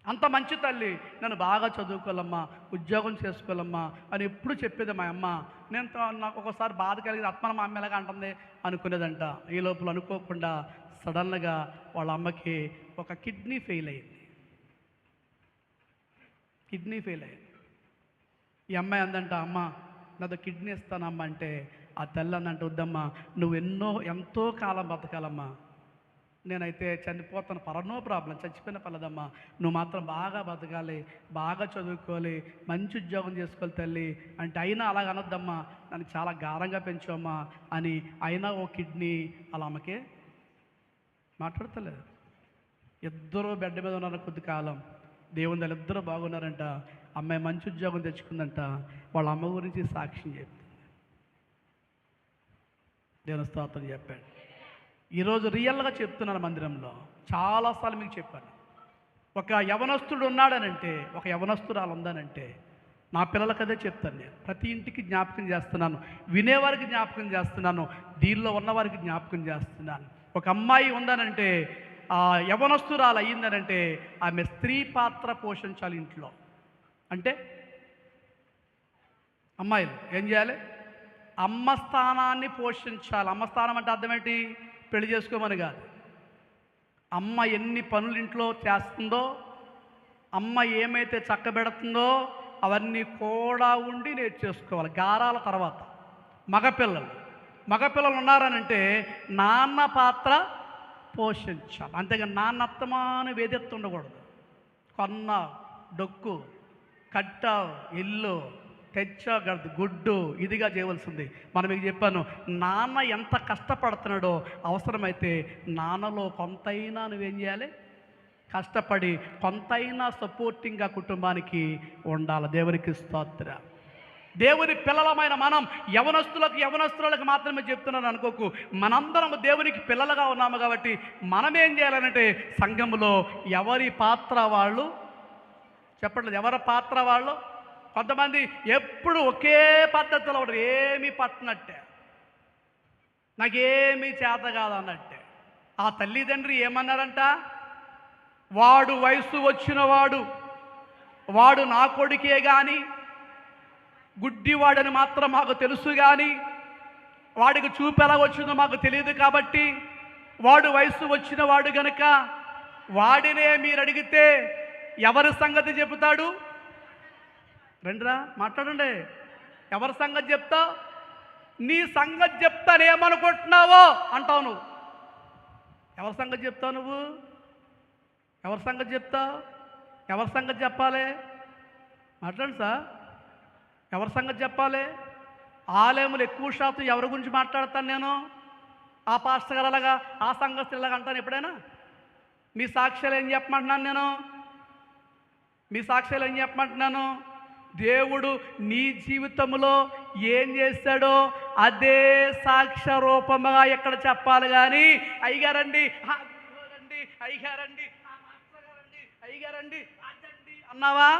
అంత మంచి తల్లి, నన్ను బాగా చదువుకోవాలమ్మా, ఉద్యోగం చేసుకోవాలమ్మా అని ఎప్పుడు చెప్పేది మా అమ్మ. నాకు ఒకసారి బాధ కలిగింది, ఆత్మన మా అమ్మ ఎలాగా అంటుంది అనుకునేదంట. ఈ లోపల అనుకోకుండా సడన్గా వాళ్ళ అమ్మకి ఒక కిడ్నీ ఫెయిల్ అయింది. ఈ అమ్మాయి అందంట, అమ్మ నాతో కిడ్నీ ఇస్తానమ్మా అంటే, ఆ తల్లి అందంట, వద్దమ్మా నువ్వు ఎంతో కాలం బతకాలమ్మా, నేనైతే చనిపోతాను, నో ప్రాబ్లం, చచ్చిపోయిన పర్లేదమ్మా, నువ్వు మాత్రం బాగా బతకాలి, బాగా చదువుకోవాలి, మంచి ఉద్యోగం చేసుకోవాలి తల్లి అంటే, అయినా అలాగ అనొద్దమ్మా, నన్ను చాలా గారంగా పెంచమ్మా అని. అయినా ఓ కిడ్నీ అలా అమ్మకే మాట్లాడతలేదు. ఇద్దరు బెడ్ మీద ఉన్నారు కొద్ది కాలం. దేవుని దగ్గర ఇద్దరు బాగున్నారంట. అమ్మాయి మంచి ఉద్యోగం తెచ్చుకుందంట. వాళ్ళ అమ్మ గురించి సాక్ష్యం చెప్తుంది. దేవుని స్తోత్రం చెప్పాడు. ఈరోజు రియల్గా చెప్తున్నాను. మందిరంలో చాలాసార్లు మీకు చెప్పాను. ఒక యవనస్తుడు ఉన్నాడనంటే, ఒక యవనస్తురాలు ఉందానంటే, నా పిల్లలకి అదే చెప్తాను. నేను ప్రతి ఇంటికి జ్ఞాపకం చేస్తున్నాను, వినేవారికి జ్ఞాపకం చేస్తున్నాను, దీనిలో ఉన్నవారికి జ్ఞాపకం చేస్తున్నాను. ఒక అమ్మాయి ఉందనంటే, ఆ యవనస్తురాలు అయ్యిందనంటే, ఆమె స్త్రీ పాత్ర పోషించాలి ఇంట్లో. అంటే అమ్మాయిలు ఏం చేయాలి? అమ్మ స్థానాన్ని పోషించాలి. అమ్మ స్థానం అంటే అర్థం ఏంటి? పెళ్లి చేసుకోమని కాదు. అమ్మ ఎన్ని పనులు ఇంట్లో చేస్తుందో, అమ్మ ఏమైతే చక్కబెడుతుందో అవన్నీ కూడా ఉండి నేర్చేసుకోవాలి. గారాల తర్వాత మగపిల్లలు ఉన్నారనంటే నాన్న పాత్ర పోషించాలి. అంతేగాని నాన్నత్తమాను వేదెత్తు ఉండకూడదు. కొన్న డొక్కు, కట్టావు ఇల్లు, తెచ్చావు గుడ్డు, ఇదిగా చేయవలసింది. మనం మీకు చెప్పాను, నాన్న ఎంత కష్టపడుతున్నాడో అవసరమైతే నాన్నలో కొంతైనా నువ్వేం చేయాలి? కష్టపడి కొంతైనా సపోర్టింగ్గా కుటుంబానికి ఉండాలి. దేవునికి స్తోత్ర. దేవుని పిల్లలమైన మనం యవనస్తులకు మాత్రమే చెప్తున్నాను అనుకోకు. మనందరం దేవునికి పిల్లలుగా ఉన్నాము కాబట్టి మనం ఏం చేయాలంటే, సంఘంలో ఎవరి పాత్ర వాళ్ళు చెప్పట్లేదు, ఎవరి పాత్ర వాళ్ళు. కొంతమంది ఎప్పుడు ఒకే పద్ధతిలో ఉంటారు, ఏమీ పట్టనట్టే, నాకేమీ చేత కాదన్నట్టే. ఆ తల్లిదండ్రి ఏమన్నారంట? వాడు వయసు వచ్చినవాడు, వాడు నా కొడుకే కానీ గుడ్డివాడని మాత్రం మాకు తెలుసు, కానీ వాడికి చూపు ఎలా వచ్చిందో మాకు తెలియదు, కాబట్టి వాడు వయసు వచ్చిన వాడు గనక వాడినే మీరు అడిగితే ఎవరి సంగతి చెబుతాడు? రండిరా మాట్లాడండి. ఎవరి సంగతి చెప్తా? నీ సంగతి చెప్తానేమనుకుంటున్నావో అంటావు నువ్వు. ఎవరి సంగతి చెప్తావు నువ్వు? ఎవరి సంగతి చెప్తావు? ఎవరి సంగతి చెప్పాలి? మాట్లాడండి సార్. ఎవరి సంగతి చెప్పాలి? ఆలయములు ఎక్కువ శాతం ఎవరి గురించి మాట్లాడతాను నేను? ఆ పాస్టర్ గారు అలాగా, ఆ సంఘస్థులు ఇలాగా అంటాను ఎప్పుడైనా? మీ సాక్ష్యాలు ఏం చెప్పమంటున్నాను నేను? మీ సాక్ష్యాలు ఏం చెప్పమంటున్నాను? దేవుడు నీ జీవితంలో ఏం చేశాడో అదే సాక్ష్య రూపంగా ఎక్కడ చెప్పాలి, కానీ అయ్యగారండి రండి, అయ్యగారండి అయ్యగారండి అదండి అన్నావా?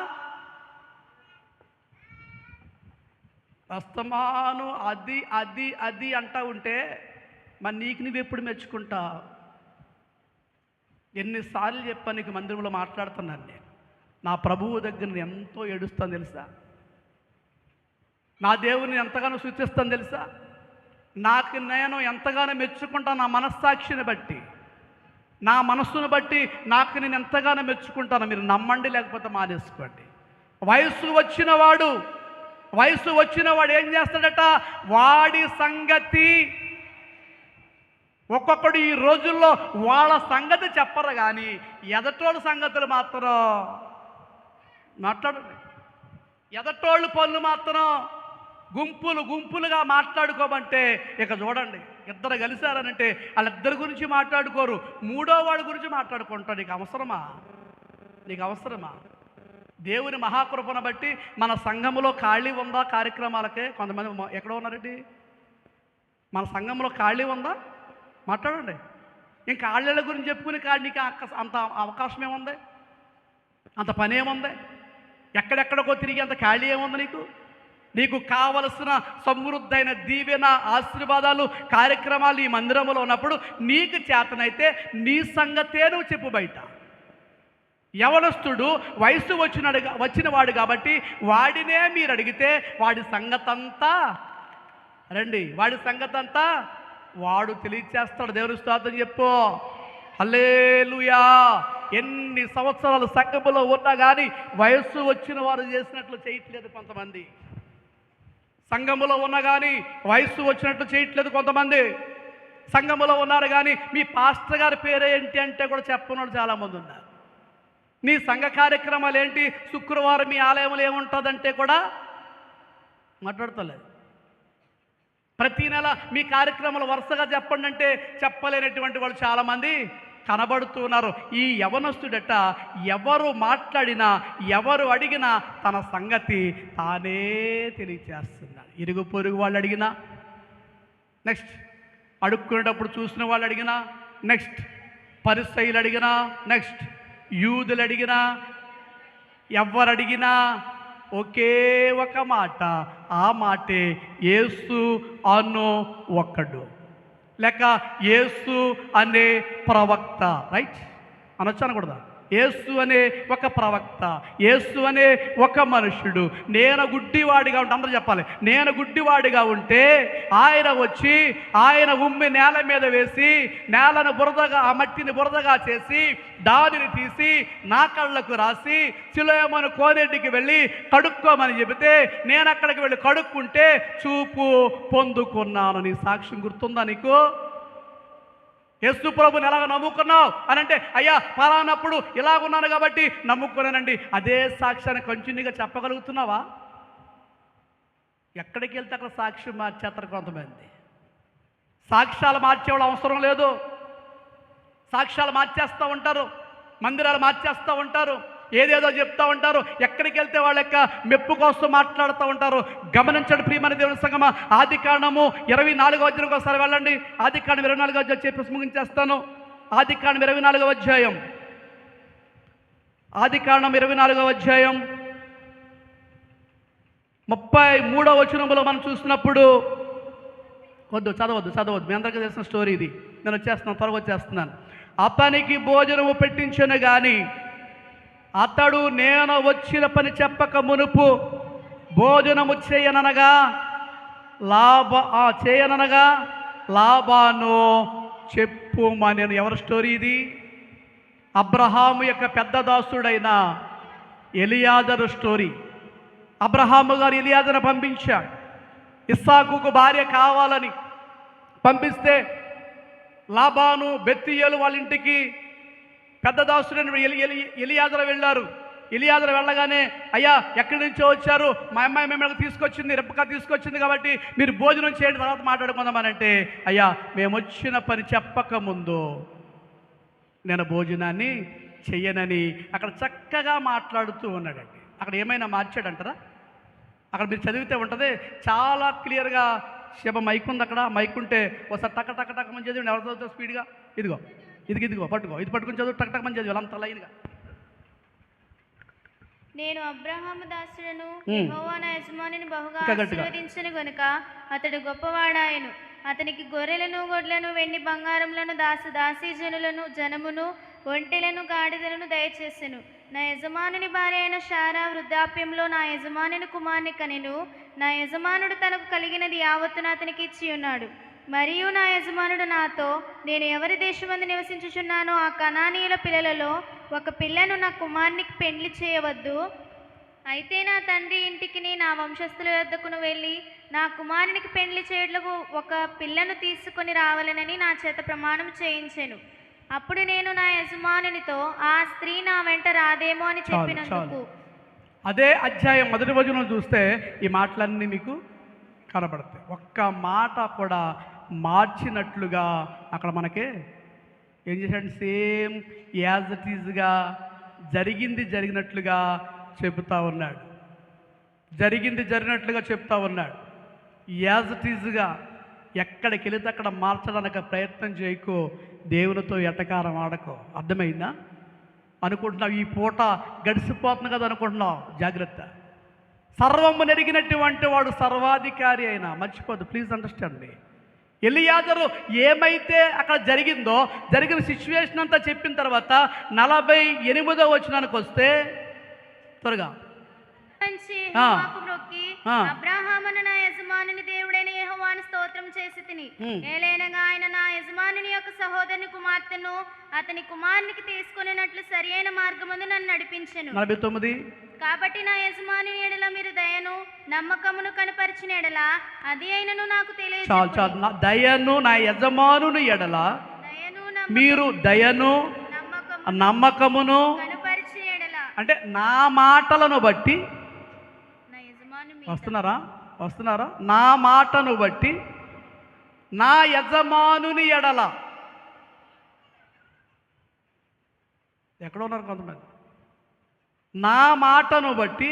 అస్తమాను అది అది అది అంటా ఉంటే మరి నీకు నువ్వు ఎప్పుడు మెచ్చుకుంటావు? ఎన్నిసార్లు చెప్పాను నీకు, మందిరంలో మాట్లాడుతున్నాను నేను. నా ప్రభువు దగ్గర నేను ఎంతో ఏడుస్తాను తెలుసా? నా దేవుని ఎంతగానో సూచిస్తాను తెలుసా? నాకు నేను ఎంతగానో మెచ్చుకుంటాను. నా మనస్సాక్షిని బట్టి, నా మనస్సును బట్టి నాకు నేను ఎంతగానో మెచ్చుకుంటాను. మీరు నమ్మండి, లేకపోతే మానేసుకోండి. వయసు వచ్చిన వాడు వయసు వచ్చిన వాడు ఏం చేస్తాడట? వాడి సంగతి. ఒక్కొక్కడు ఈ రోజుల్లో వాళ్ళ సంగతి చెప్పరు, కానీ ఎదటోళ్ళ సంగతులు మాత్రం మాట్లాడండి. ఎదటోళ్ళు పనులు మాత్రం గుంపులుగా మాట్లాడుకోమంటే ఇక చూడండి, ఇద్దరు కలిశారనంటే వాళ్ళిద్దరి గురించి మాట్లాడుకోరు, మూడో వాడి గురించి మాట్లాడుకుంటారు. నీకు అవసరమా? దేవుని మహాకృపను బట్టి మన సంఘంలో ఖాళీ ఉందా? కార్యక్రమాలకే కొంతమంది ఎక్కడో ఉన్నారండి. మన సంఘంలో ఖాళీ ఉందా? మాట్లాడండి. ఇంకా ఖాళీల గురించి చెప్పుకుని నీకు అంత అవకాశం ఏముంది? అంత పని ఏముంది? ఎక్కడెక్కడికో తిరిగి అంత ఖాళీ ఏముంది? నీకు కావలసిన సమృద్ధైన దీవెన, ఆశీర్వాదాలు, కార్యక్రమాలు ఈ మందిరంలో ఉన్నప్పుడు నీకు చేతనైతే నీ సంగతే నువ్వు చెప్పు బయట. యవనస్తుడు వయసు వచ్చినవాడు కాబట్టి వాడినే మీరు అడిగితే వాడి సంగతంతా వాడు తెలియచేస్తాడు. దేవుని స్తోత్రం చెప్పు. హల్లెలూయా. ఎన్ని సంవత్సరాలు సంఘములో ఉన్నా కానీ వయస్సు వచ్చిన వారు చేసినట్లు చేయట్లేదు కొంతమంది. సంఘములో ఉన్నా కానీ వయస్సు వచ్చినట్లు చేయట్లేదు కొంతమంది. సంఘములో ఉన్నారు కానీ మీ పాస్టర్ గారి పేరు ఏంటి అంటే కూడా చెప్పనోడు చాలామంది ఉన్నారు. మీ సంఘ కార్యక్రమాలు ఏంటి, శుక్రవారం మీ ఆలయంలో ఏముంటుందంటే కూడా మాట్లాడతలేదు. ప్రతి నెల మీ కార్యక్రమాలు వరుసగా చెప్పండి అంటే చెప్పలేనటువంటి వాళ్ళు చాలామంది కనబడుతున్నారు. ఈ యవనస్తుడట ఎవరు మాట్లాడినా, ఎవరు అడిగినా తన సంగతి తానే తెలియచేస్తున్నాడు. ఇరుగు పొరుగు వాళ్ళు అడిగినా, నెక్స్ట్ అడుక్కునేటప్పుడు చూసిన వాళ్ళు అడిగినా, నెక్స్ట్ పరిసయ్యులు అడిగినా, నెక్స్ట్ యూదులు అడిగినా, ఎవరు అడిగినా ఒకే ఒక మాట, ఆ మాటే యేసు అను ఒక్కడు, లేక యేసు అనే ప్రవక్త. రైట్ అనొచ్చు అనకూడదా? యేసు అనే ఒక ప్రవక్త, యేసు అనే ఒక మనుష్యుడు. నేను గుడ్డివాడిగా ఉంటే అందరూ చెప్పాలి, నేను గుడ్డివాడిగా ఉంటే ఆయన వచ్చి ఆయన ఉమ్మి నేల మీద వేసి నేలను బురదగా, ఆ మట్టిని బురదగా చేసి దానిని తీసి నా కళ్ళకు రాసి సిలోయమను కోనేటికి వెళ్ళి కడుక్కోమని చెబితే నేను అక్కడికి వెళ్ళి కడుక్కుంటే చూపు పొందుకున్నాను. నీ సాక్ష్యం గుర్తుందా నీకు? యేసు ప్రభుని ఎలాగ నమ్ముకున్నావు అని అంటే, అయ్యా పలానప్పుడు ఇలాగున్నాను కాబట్టి నమ్ముకున్నానండి. అదే సాక్ష్యాన్ని కంటిన్యూగా చెప్పగలుగుతున్నావా? ఎక్కడికి వెళ్తే అక్కడ సాక్ష్యం మార్చేస్తారు కొంతమంది. సాక్ష్యాలు మార్చేవాళ్ళు అవసరం లేదు. సాక్ష్యాలు మార్చేస్తూ ఉంటారు, మందిరాలు మార్చేస్తూ ఉంటారు, ఏదేదో చెప్తూ ఉంటారు. ఎక్కడికి వెళ్తే వాళ్ళ యొక్క మెప్పు కోసం మాట్లాడుతూ ఉంటారు. గమనించండి ప్రియమైన దేవుని సంగమా, ఆదికాండము 24వ అధ్యాయం ఒకసారి వెళ్ళండి. ఆదికాండం 24వ అధ్యాయం చెప్పేసి ముగించేస్తాను. ఆదికాండం 24వ అధ్యాయం, ఆదికాండం 24వ అధ్యాయం 33వ వచనంలో మనం చూసినప్పుడు, చదవద్దు మీ అందరికీ తెలిసిన స్టోరీ ఇది, నేను వచ్చేస్తున్నాను, త్వరగా వచ్చేస్తున్నాను. అతనికి భోజనము పెట్టించను కానీ అతడు నేను వచ్చిన పని చెప్పక మునుపు భోజనము చేయననగా లాబాను చెప్పుమని. ఎవరి స్టోరీ ఇది? అబ్రహాము యొక్క పెద్ద దాసుడైన ఎలియాజరు స్టోరీ. అబ్రహాము గారు ఎలియాజరును పంపించాడు. ఇస్సాకుకు భార్య కావాలని పంపిస్తే లాబాను బెత్తియేలు వాళ్ళ ఇంటికి పెద్ద దాసుడైన ఎలియాజరు వెళ్ళారు. ఎలియాజరు వెళ్ళగానే, అయ్యా ఎక్కడి నుంచో వచ్చారు, మా అమ్మాయి మిమ్మల్ని తీసుకొచ్చింది, రెప్పక తీసుకొచ్చింది కాబట్టి మీరు భోజనం చేయండి, తర్వాత మాట్లాడుకుందామనంటే, అయ్యా మేము వచ్చిన పని చెప్పకముందు నేను భోజనాన్ని చెయ్యనని అక్కడ చక్కగా మాట్లాడుతూ ఉన్నాడండి. అక్కడ ఏమైనా మార్చాడంటారా? అక్కడ మీరు చదివితే ఉంటుంది చాలా క్లియర్గా. శివ మైక్ ఉంది అక్కడ, మైక్ ఉంటే ఒకసారి టక్క టక్క టక్క మంచి చదివండి. ఎవరు చదువుతారు స్పీడ్గా? ఇదిగో పట్టుకో, ఇది పట్టుకుని చదువు, టక్ టక్ మంచి చదివి అంత లైన్గా. నేను అబ్రహాము దాసుడను, యెహోవా నా యజమానిని బహుగా ఆశీర్వదించను గనుక అతడు గొప్పవాడాయను. అతనికి గొర్రెలను, గొడ్లను, వెండి బంగారములను, దాసీజనులను, జనమును, ఒంటెలను, గాడిదలను దయచేసెను. నా యజమానుని భార్య అయిన శారా వృద్ధాప్యంలో నా యజమానుని కుమార్ని కనెను. నా యజమానుడు తనకు కలిగినది యావత్తును అతనికి ఇచ్చి ఉన్నాడు. మరియు నా యజమానుడు నాతో, నేను ఎవరి దేశమందు నివసించుచున్నానో ఆ కనానీయుల పిల్లలలో ఒక పిల్లను నా కుమార్నికి పెండ్లి చేయవద్దు, అయితే నా తండ్రి ఇంటికి నా వంశస్థుల వద్దకును వెళ్ళి నా కుమారునికి పెండ్లి చేయుటకు ఒక పిల్లను తీసుకొని రావాలనని నా చేత ప్రమాణం చేయించెను. అప్పుడు నేను నా యజమానునితో ఆ స్త్రీ నా వెంట రాదేమో అని చెప్పినందుకు. అదే అధ్యాయం 1వ వచనం చూస్తే ఈ మాటలన్నీ మీకు కనబడతాయి. ఒక్క మాట కూడా మార్చినట్లుగా అక్కడ మనకే ఏం చేశాడు, సేమ్ యాజ్ ఇట్ ఈజ్గా జరిగినట్లుగా చెబుతా ఉన్నాడు. జరిగినట్లుగా చెప్తా ఉన్నాడు. యాజ్ ఇట్ ఈజ్గా ఎక్కడికి వెళితే అక్కడ మార్చడానికి ప్రయత్నం చేయకో, దేవునితో ఎటకారం ఆడకో. అర్థమైందా? అనుకుంటున్నావు ఈ పూట గడిచిపోతుంది కదా అనుకుంటున్నావు, జాగ్రత్త. సర్వము నెరిగినటువంటి వాడు సర్వాధికారి అయినా మర్చిపోద్దు. ప్లీజ్ అండర్స్టాండ్ మీ. ఎలియాజరు ఏమైతే అక్కడ జరిగిన సిచ్యువేషన్ అంతా చెప్పిన తర్వాత 48వ వచనానికి వస్తే త్వరగా అబ్రాహామును నా యజమానుని దేవుడైన యెహోవాను స్తోత్రం చేసి తిని, ఏలైనగా ఆయన నా యజమానుని యొక్క సహోదరుని కుమార్తెను అతని కుమారునికి తీసుకున్నట్లు సరి అయిన మార్గమందు నన్ను నడిపించెను. 49 కాబట్టి నా యజమానుని ఎడల మీరు దయను నమ్మకమును కనపరిచిన ఎడల అది అయినను నాకు తెలియదు. దయను నా యజమానుని ఎడల మీరు దయను నమ్మకమును కనపరిచిన ఎడల, అంటే నా మాటలను బట్టి వస్తున్నారా? నా మాటను బట్టి నా యజమానుని ఎడల. ఎక్కడ ఉన్నారు కొంతమంది? నా మాటను బట్టి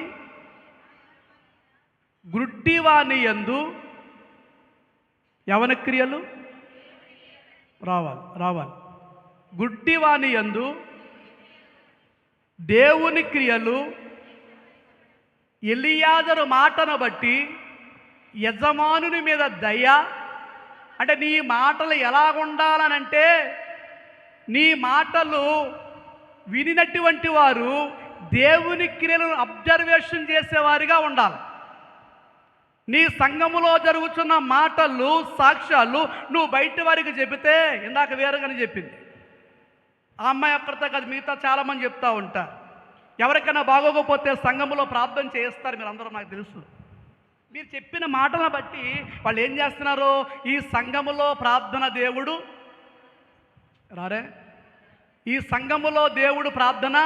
గుడ్డివాని యందు యవన క్రియలు రావాలి. గుడ్డివాని యందు దేవుని క్రియలు. ఎలియాజరు మాటను బట్టి యజమానుని మీద దయ. అంటే నీ మాటలు ఎలా ఉండాలనంటే, నీ మాటలు వినినటువంటి వారు దేవుని క్రియలను అబ్జర్వేషన్ చేసేవారిగా ఉండాలి. నీ సంఘములో జరుగుతున్న మాటలు, సాక్ష్యాలు నువ్వు బయట వారికి చెబితే, ఇందాక వేరుగానే చెప్పింది ఆ అమ్మాయి ఒక్కరితో కాదు, మిగతా చాలామంది చెప్తూ ఉంటారు. ఎవరికైనా బాగోకపోతే సంఘములో ప్రార్థన చేస్తారు. మీరు అందరూ నాకు తెలుసు. మీరు చెప్పిన మాటలను బట్టి వాళ్ళు ఏం చేస్తున్నారు, ఈ సంఘములో ప్రార్థన దేవుడు ఈ సంఘములో దేవుడు ప్రార్థన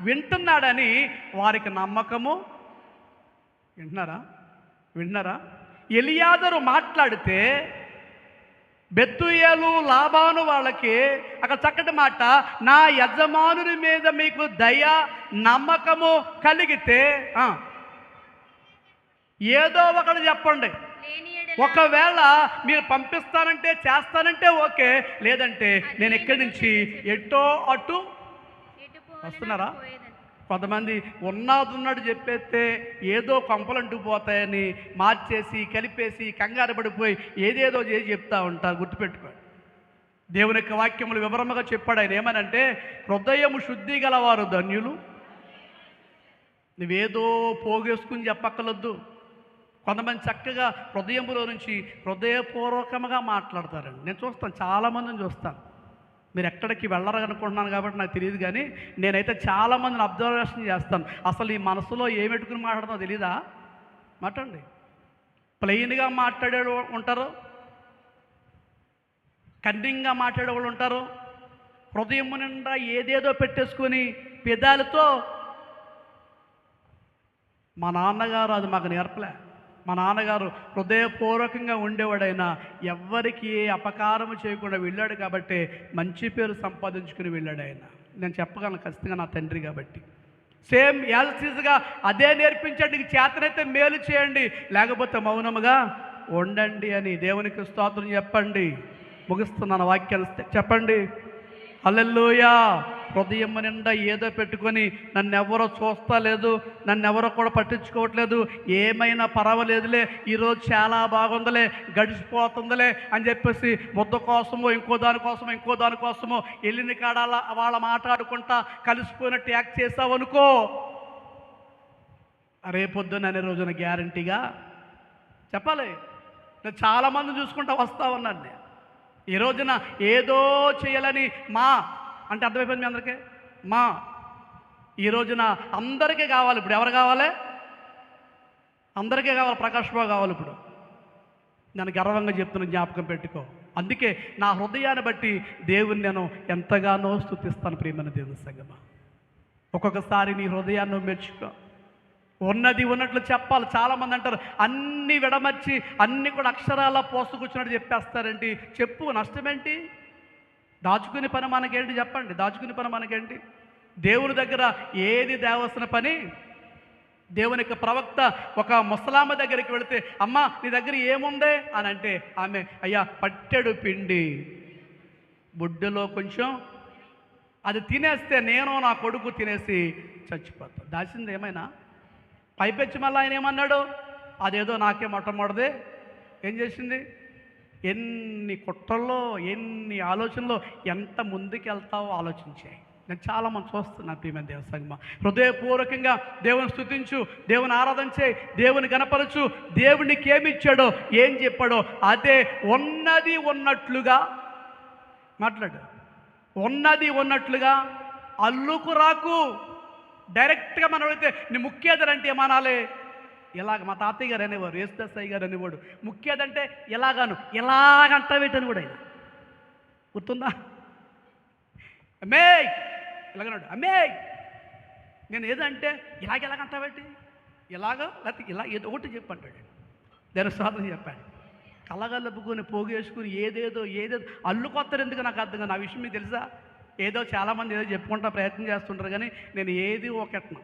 వింటున్నాడని వారికి నమ్మకము. వింటున్నారా? ఎలియాజరు మాట్లాడితే బెత్తూయేలు లాబాను వాళ్ళకి అక్కడ చక్కటి మాట, నా యజమానుని మీద మీకు దయ నమ్మకము కలిగితే ఏదో ఒకటి చెప్పండి. ఒకవేళ మీరు పంపిస్తానంటే చేస్తానంటే ఓకే, లేదంటే నేను ఎక్కడి నుంచి ఎటో అటు వస్తున్నారా? కొంతమంది ఉన్నట్టు చెప్పేస్తే ఏదో కొంపలంటూ పోతాయని మార్చేసి కలిపేసి కంగారు పడిపోయి ఏదేదో చేసి చెప్తా ఉంటారు. గుర్తుపెట్టుకోండి, దేవుని యొక్క వాక్యములు వివరముగా చెప్పాడు ఆయన. ఏమనంటే, హృదయము శుద్ధి గలవారు ధన్యులు. నువ్వేదో పోగేసుకుని చెప్పక్కర్లొద్దు. కొంతమంది చక్కగా హృదయములో నుంచి హృదయపూర్వకముగా మాట్లాడతారండి. నేను చూస్తాను, చాలామందిని చూస్తాను. మీరు ఎక్కడికి వెళ్ళరు అనుకుంటున్నాను కాబట్టి నాకు తెలియదు, కానీ నేనైతే చాలామందిని అబ్జర్వేషన్ చేస్తాను. అసలు ఈ మనసులో ఏమెట్టుకుని మాట్లాడుతుందో తెలీదా? మాట్లాడండి. ప్లెయిన్గా మాట్లాడే ఉంటారు, కన్నింగ్గా మాట్లాడే వాళ్ళు ఉంటారు, హృదయం నిండా ఏదేదో పెట్టేసుకొని పెదాలతో. మా నాన్నగారు అది మాకు నేర్పలే. మా నాన్నగారు హృదయపూర్వకంగా ఉండేవాడైనా ఎవ్వరికి ఏ అపకారము చేయకుండా వెళ్ళాడు కాబట్టి మంచి పేరు సంపాదించుకుని వెళ్ళాడు ఆయన. నేను చెప్పగలను ఖచ్చితంగా, నా తండ్రి కాబట్టి. సేమ్ యాల్సీజ్గా అదే నేర్పించండి. నీకు చేతనైతే మేలు చేయండి, లేకపోతే మౌనముగా ఉండండి అని దేవునికి స్తోత్రం చెప్పండి. ముగిస్తున్నాను వాక్యాన్ని చెప్పండి. హల్లెలూయా. హృదయం నిండా ఏదో పెట్టుకొని నన్నెవరో చూస్తా లేదు, నన్నెవరో కూడా పట్టించుకోవట్లేదు, ఏమైనా పర్వాలేదులే, ఈరోజు చాలా బాగుందిలే, గడిచిపోతుందిలే అని చెప్పేసి ముద్ద కోసమో ఇంకో దానికోసమో వెళ్ళిన కాడాల వాళ్ళ మాట్లాడుకుంటా కలిసిపోయినట్టు యాక్ట్ చేసావనుకో, రేపొద్దున అనే రోజున గ్యారంటీగా చెప్పాలి. నేను చాలామంది చూసుకుంటా వస్తా ఉన్నాను. ఈ రోజున ఏదో చేయాలని అంటే అర్థమైపోయింది మీ అందరికీ. ఈ రోజున అందరికీ కావాలి. ఇప్పుడు ఎవరు కావాలి? అందరికీ కావాలి. ప్రకాష్ బాబు కావాలి. ఇప్పుడు నేను గర్వంగా చెప్తున్న, జ్ఞాపకం పెట్టుకో. అందుకే నా హృదయాన్ని బట్టి దేవుని నేను ఎంతగానో స్తుతిస్తాను. ప్రియమైన దేవుని సంగమా, ఒక్కొక్కసారి నీ హృదయాన్ని నువ్వు మెచ్చుకో. ఉన్నది ఉన్నట్లు చెప్పాలి. చాలామంది అంటారు అన్నీ విడమర్చి అన్నీ కూడా అక్షరాల పోసుకొచ్చినట్టు చెప్పేస్తారేంటి? చెప్పు, నష్టమేంటి? దాచుకునే పని మనకేంటి? చెప్పండి, దాచుకునే పని మనకేంటి? దేవుని దగ్గర ఏది దేవలసిన పని? దేవుని యొక్క ప్రవక్త ఒక ముసలామ దగ్గరికి వెళితే, అమ్మ నీ దగ్గర ఏముంది అని అంటే, ఆమె అయ్యా పట్టెడు పిండి, బుడ్డలో కొంచెం, అది తినేస్తే నేను నా కొడుకు తినేసి చచ్చిపోతా. దాచింది ఏమైనా? పైపెచ్చి మళ్ళీ ఆయన ఏమన్నాడు? అదేదో నాకే మొట్టమొదటిదే ఏం చేసింది? ఎన్ని కుట్రల్లో, ఎన్ని ఆలోచనలో ఎంత ముందుకు వెళ్తావో ఆలోచించాయి. నేను చాలామంది చూస్తున్నాను. ప్రియమైన దేవుని సంగమా, హృదయపూర్వకంగా దేవుని స్తుతించు, దేవుని ఆరాధన చేయి, దేవుని గణపరచు. దేవునికి ఏమి ఇచ్చాడో, ఏం చెప్పాడో అదే ఉన్నది ఉన్నట్లుగా మాట్లాడు. ఉన్నది ఉన్నట్లుగా అల్లుకు రాకు. డైరెక్ట్గా మనం అడిగితే నీ ముఖ్యదంటే ఏమనాలి? ఇలాగ మా తాతయ్య గారు అనేవారు, యేసుదాసయ్య గారు అనేవాడు, ముఖ్యదంటే ఎలాగాను, ఎలాగంటావేటని కూడా ఆయన గుర్తుందా? అమ్మే ఇలాగన్నాడు, అమ్మే నేను ఏదంటే ఎలాగంటావేటి, ఇలాగా లేకపోతే ఇలా ఏదో ఒకటి చెప్పంటాడు. నేను సాధన చెప్పాను. కలగలుపుకొని పోగేసుకుని ఏదేదో అల్లుకొత్తరు. ఎందుకు నాకు అర్థం కాదు. నా విషయం మీకు తెలుసా? ఏదో చాలామంది ఏదో చెప్పుకుంటా ప్రయత్నం చేస్తుంటారు, కానీ నేను ఏది ఒకట్ను.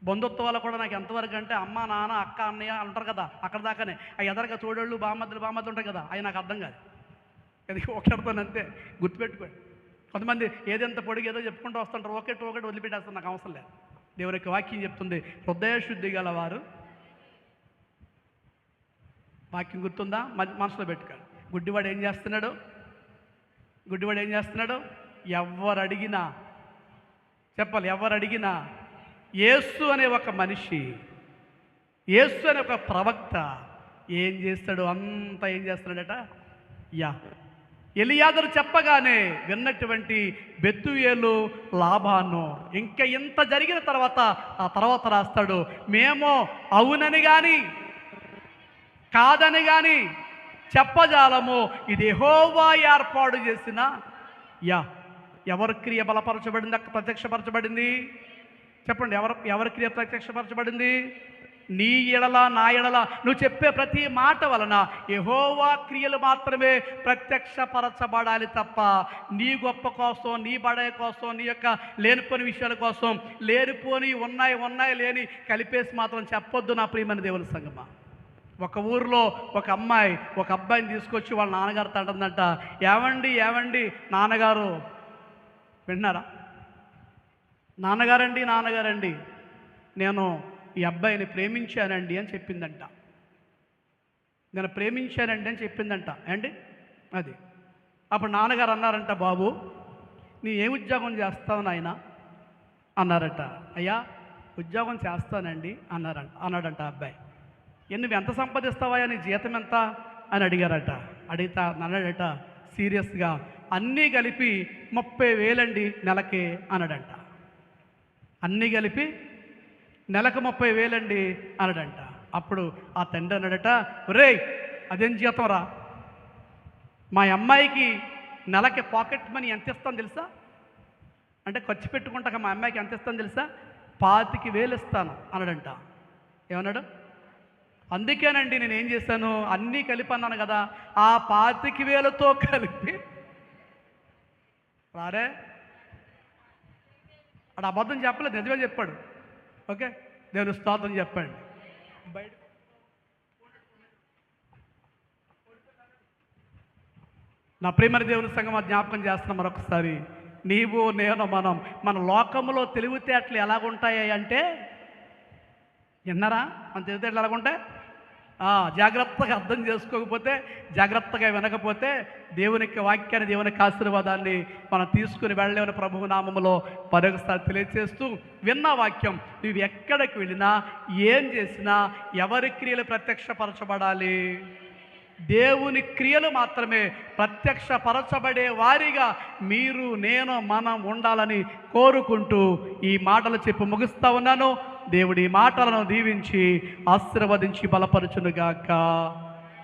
బంధుత్వాలు కూడా నాకు ఎంతవరకు అంటే అమ్మ నాన్న అక్క అన్నయ్య అంటారు కదా, అక్కడ దాకానే. ఆ ఎదరగా తోడోళ్ళు బామ్మద్దులు ఉంటారు కదా, అవి నాకు అర్థం కాదు. అది ఒకటితోనంతే, గుర్తుపెట్టుకోండి. కొంతమంది ఏదెంత పొడిగి ఏదో చెప్పుకుంటూ వస్తుంటారు, ఒకటి వదిలిపెట్టేస్తారు. నాకు అవసరం లేదు. దేవుని యొక్క వాక్యం చెప్తుంది, హృదయశుద్ధి గలవారు. వాక్యం గుర్తుందా? మనసులో పెట్టుకోండి. గుడ్డివాడు ఏం చేస్తున్నాడు? ఎవరు అడిగినా చెప్పాలి, ఎవరు అడిగినా యేసు అనే ఒక మనిషి, యేసు అనే ఒక ప్రవక్త ఏం చేస్తాడు? అంతా ఏం చేస్తున్నాడట? ఎలియాజరు చెప్పగానే విన్నటువంటి బెతూయేలు లాబాను. ఇంకా ఇంత జరిగిన తర్వాత ఆ తర్వాత రాస్తాడు, మేము అవునని కానీ కాదని కానీ చెప్పజాలము, ఇది యెహోవా ఏర్పాటు చేసిన ఎవరి క్రియ బలపరచబడింది, ప్రత్యక్షపరచబడింది? చెప్పండి, ఎవరి క్రియ ప్రత్యక్షపరచబడింది? నీ ఎడల నా ఎడల నువ్వు చెప్పే ప్రతి మాట వలన యెహోవా క్రియలు మాత్రమే ప్రత్యక్షపరచబడాలి తప్ప నీ గొప్ప కోసం, నీ బడాయి కోసం, నీ యొక్క లేనిపోని విషయాల కోసం, లేనిపోని ఉన్నాయి లేని కలిపేసి మాత్రం చెప్పొద్దు. నా ప్రియమైన దేవుని సంగమా, ఒక ఊరిలో ఒక అమ్మాయి ఒక అబ్బాయిని తీసుకొచ్చి వాళ్ళ నాన్నగారితో అంటుందంట, ఏమండి నాన్నగారు, విన్నారా? నాన్నగారండి నేను ఈ అబ్బాయిని ప్రేమించానండి అని చెప్పిందంట. నేను ప్రేమించానండి అని చెప్పిందంట. ఏంటి అది? అప్పుడు నాన్నగారు అన్నారంట, బాబు నీ ఏ ఉద్యోగం చేస్తావు నాయన అన్నారట. అయ్యా ఉద్యోగం చేస్తానండి అన్నాడంట అబ్బాయి. నువ్వు ఎంత సంపాదిస్తావా, నీ జీతం ఎంత అని అడిగారట. అన్నాడట సీరియస్గా, అన్నీ కలిపి 30,000 నెలకి అన్నాడంట. అన్నీ కలిపి నెలకు 30,000 అన్నాడంట. అప్పుడు ఆ తండ్రి అన్నాడట, ఒరేయ్ అదేం జీతం రా, మా అమ్మాయికి నెలకి పాకెట్ మనీ ఎంత ఇస్తాను తెలుసా? అంటే ఖర్చు పెట్టుకుంటాక మా అమ్మాయికి ఎంత ఇస్తాను తెలుసా? 25,000 ఇస్తాను అన్నాడంట. ఏమన్నాడు? అందుకేనండి నేను ఏం చేశాను, అన్నీ కలిపి అన్నాను కదా, ఆ 25,000తో కలిపి రారే అక్కడ అబద్ధం చెప్పలేదు, నిజమే చెప్పాడు. ఓకే, దేవుని స్తోత్రం చెప్పండి. బయట నా ప్రియమైన దేవుని సంగమా, జ్ఞాపకం చేస్తున్నాం మరొకసారి. నీవు నేను మన లోకంలో తెలివితేటలు ఎలాగుంటాయి అంటే, విన్నారా? మన తెలివితేటలు ఎలాగుంటాయి? జాగ్రత్తగా అర్థం చేసుకోకపోతే, జాగ్రత్తగా వినకపోతే దేవుని యొక్క వాక్యాన్ని, దేవుని యొక్క ఆశీర్వాదాన్ని మనం తీసుకుని వెళ్ళలేమని ప్రభువు నామములో మరొకసారి తెలియజేస్తూ, విన్న వాక్యం నువ్వు ఎక్కడికి వెళ్ళినా, ఏం చేసినా ఎవరి క్రియలు ప్రత్యక్షపరచబడాలి? దేవుని క్రియలు మాత్రమే ప్రత్యక్షపరచబడే వారిగా మీరు నేను మనం ఉండాలని కోరుకుంటూ ఈ మాటలు చెప్పి ముగిస్తా ఉన్నాను. దేవుడి మాటలను దీవించి ఆశీర్వదించి బలపరచునుగాక.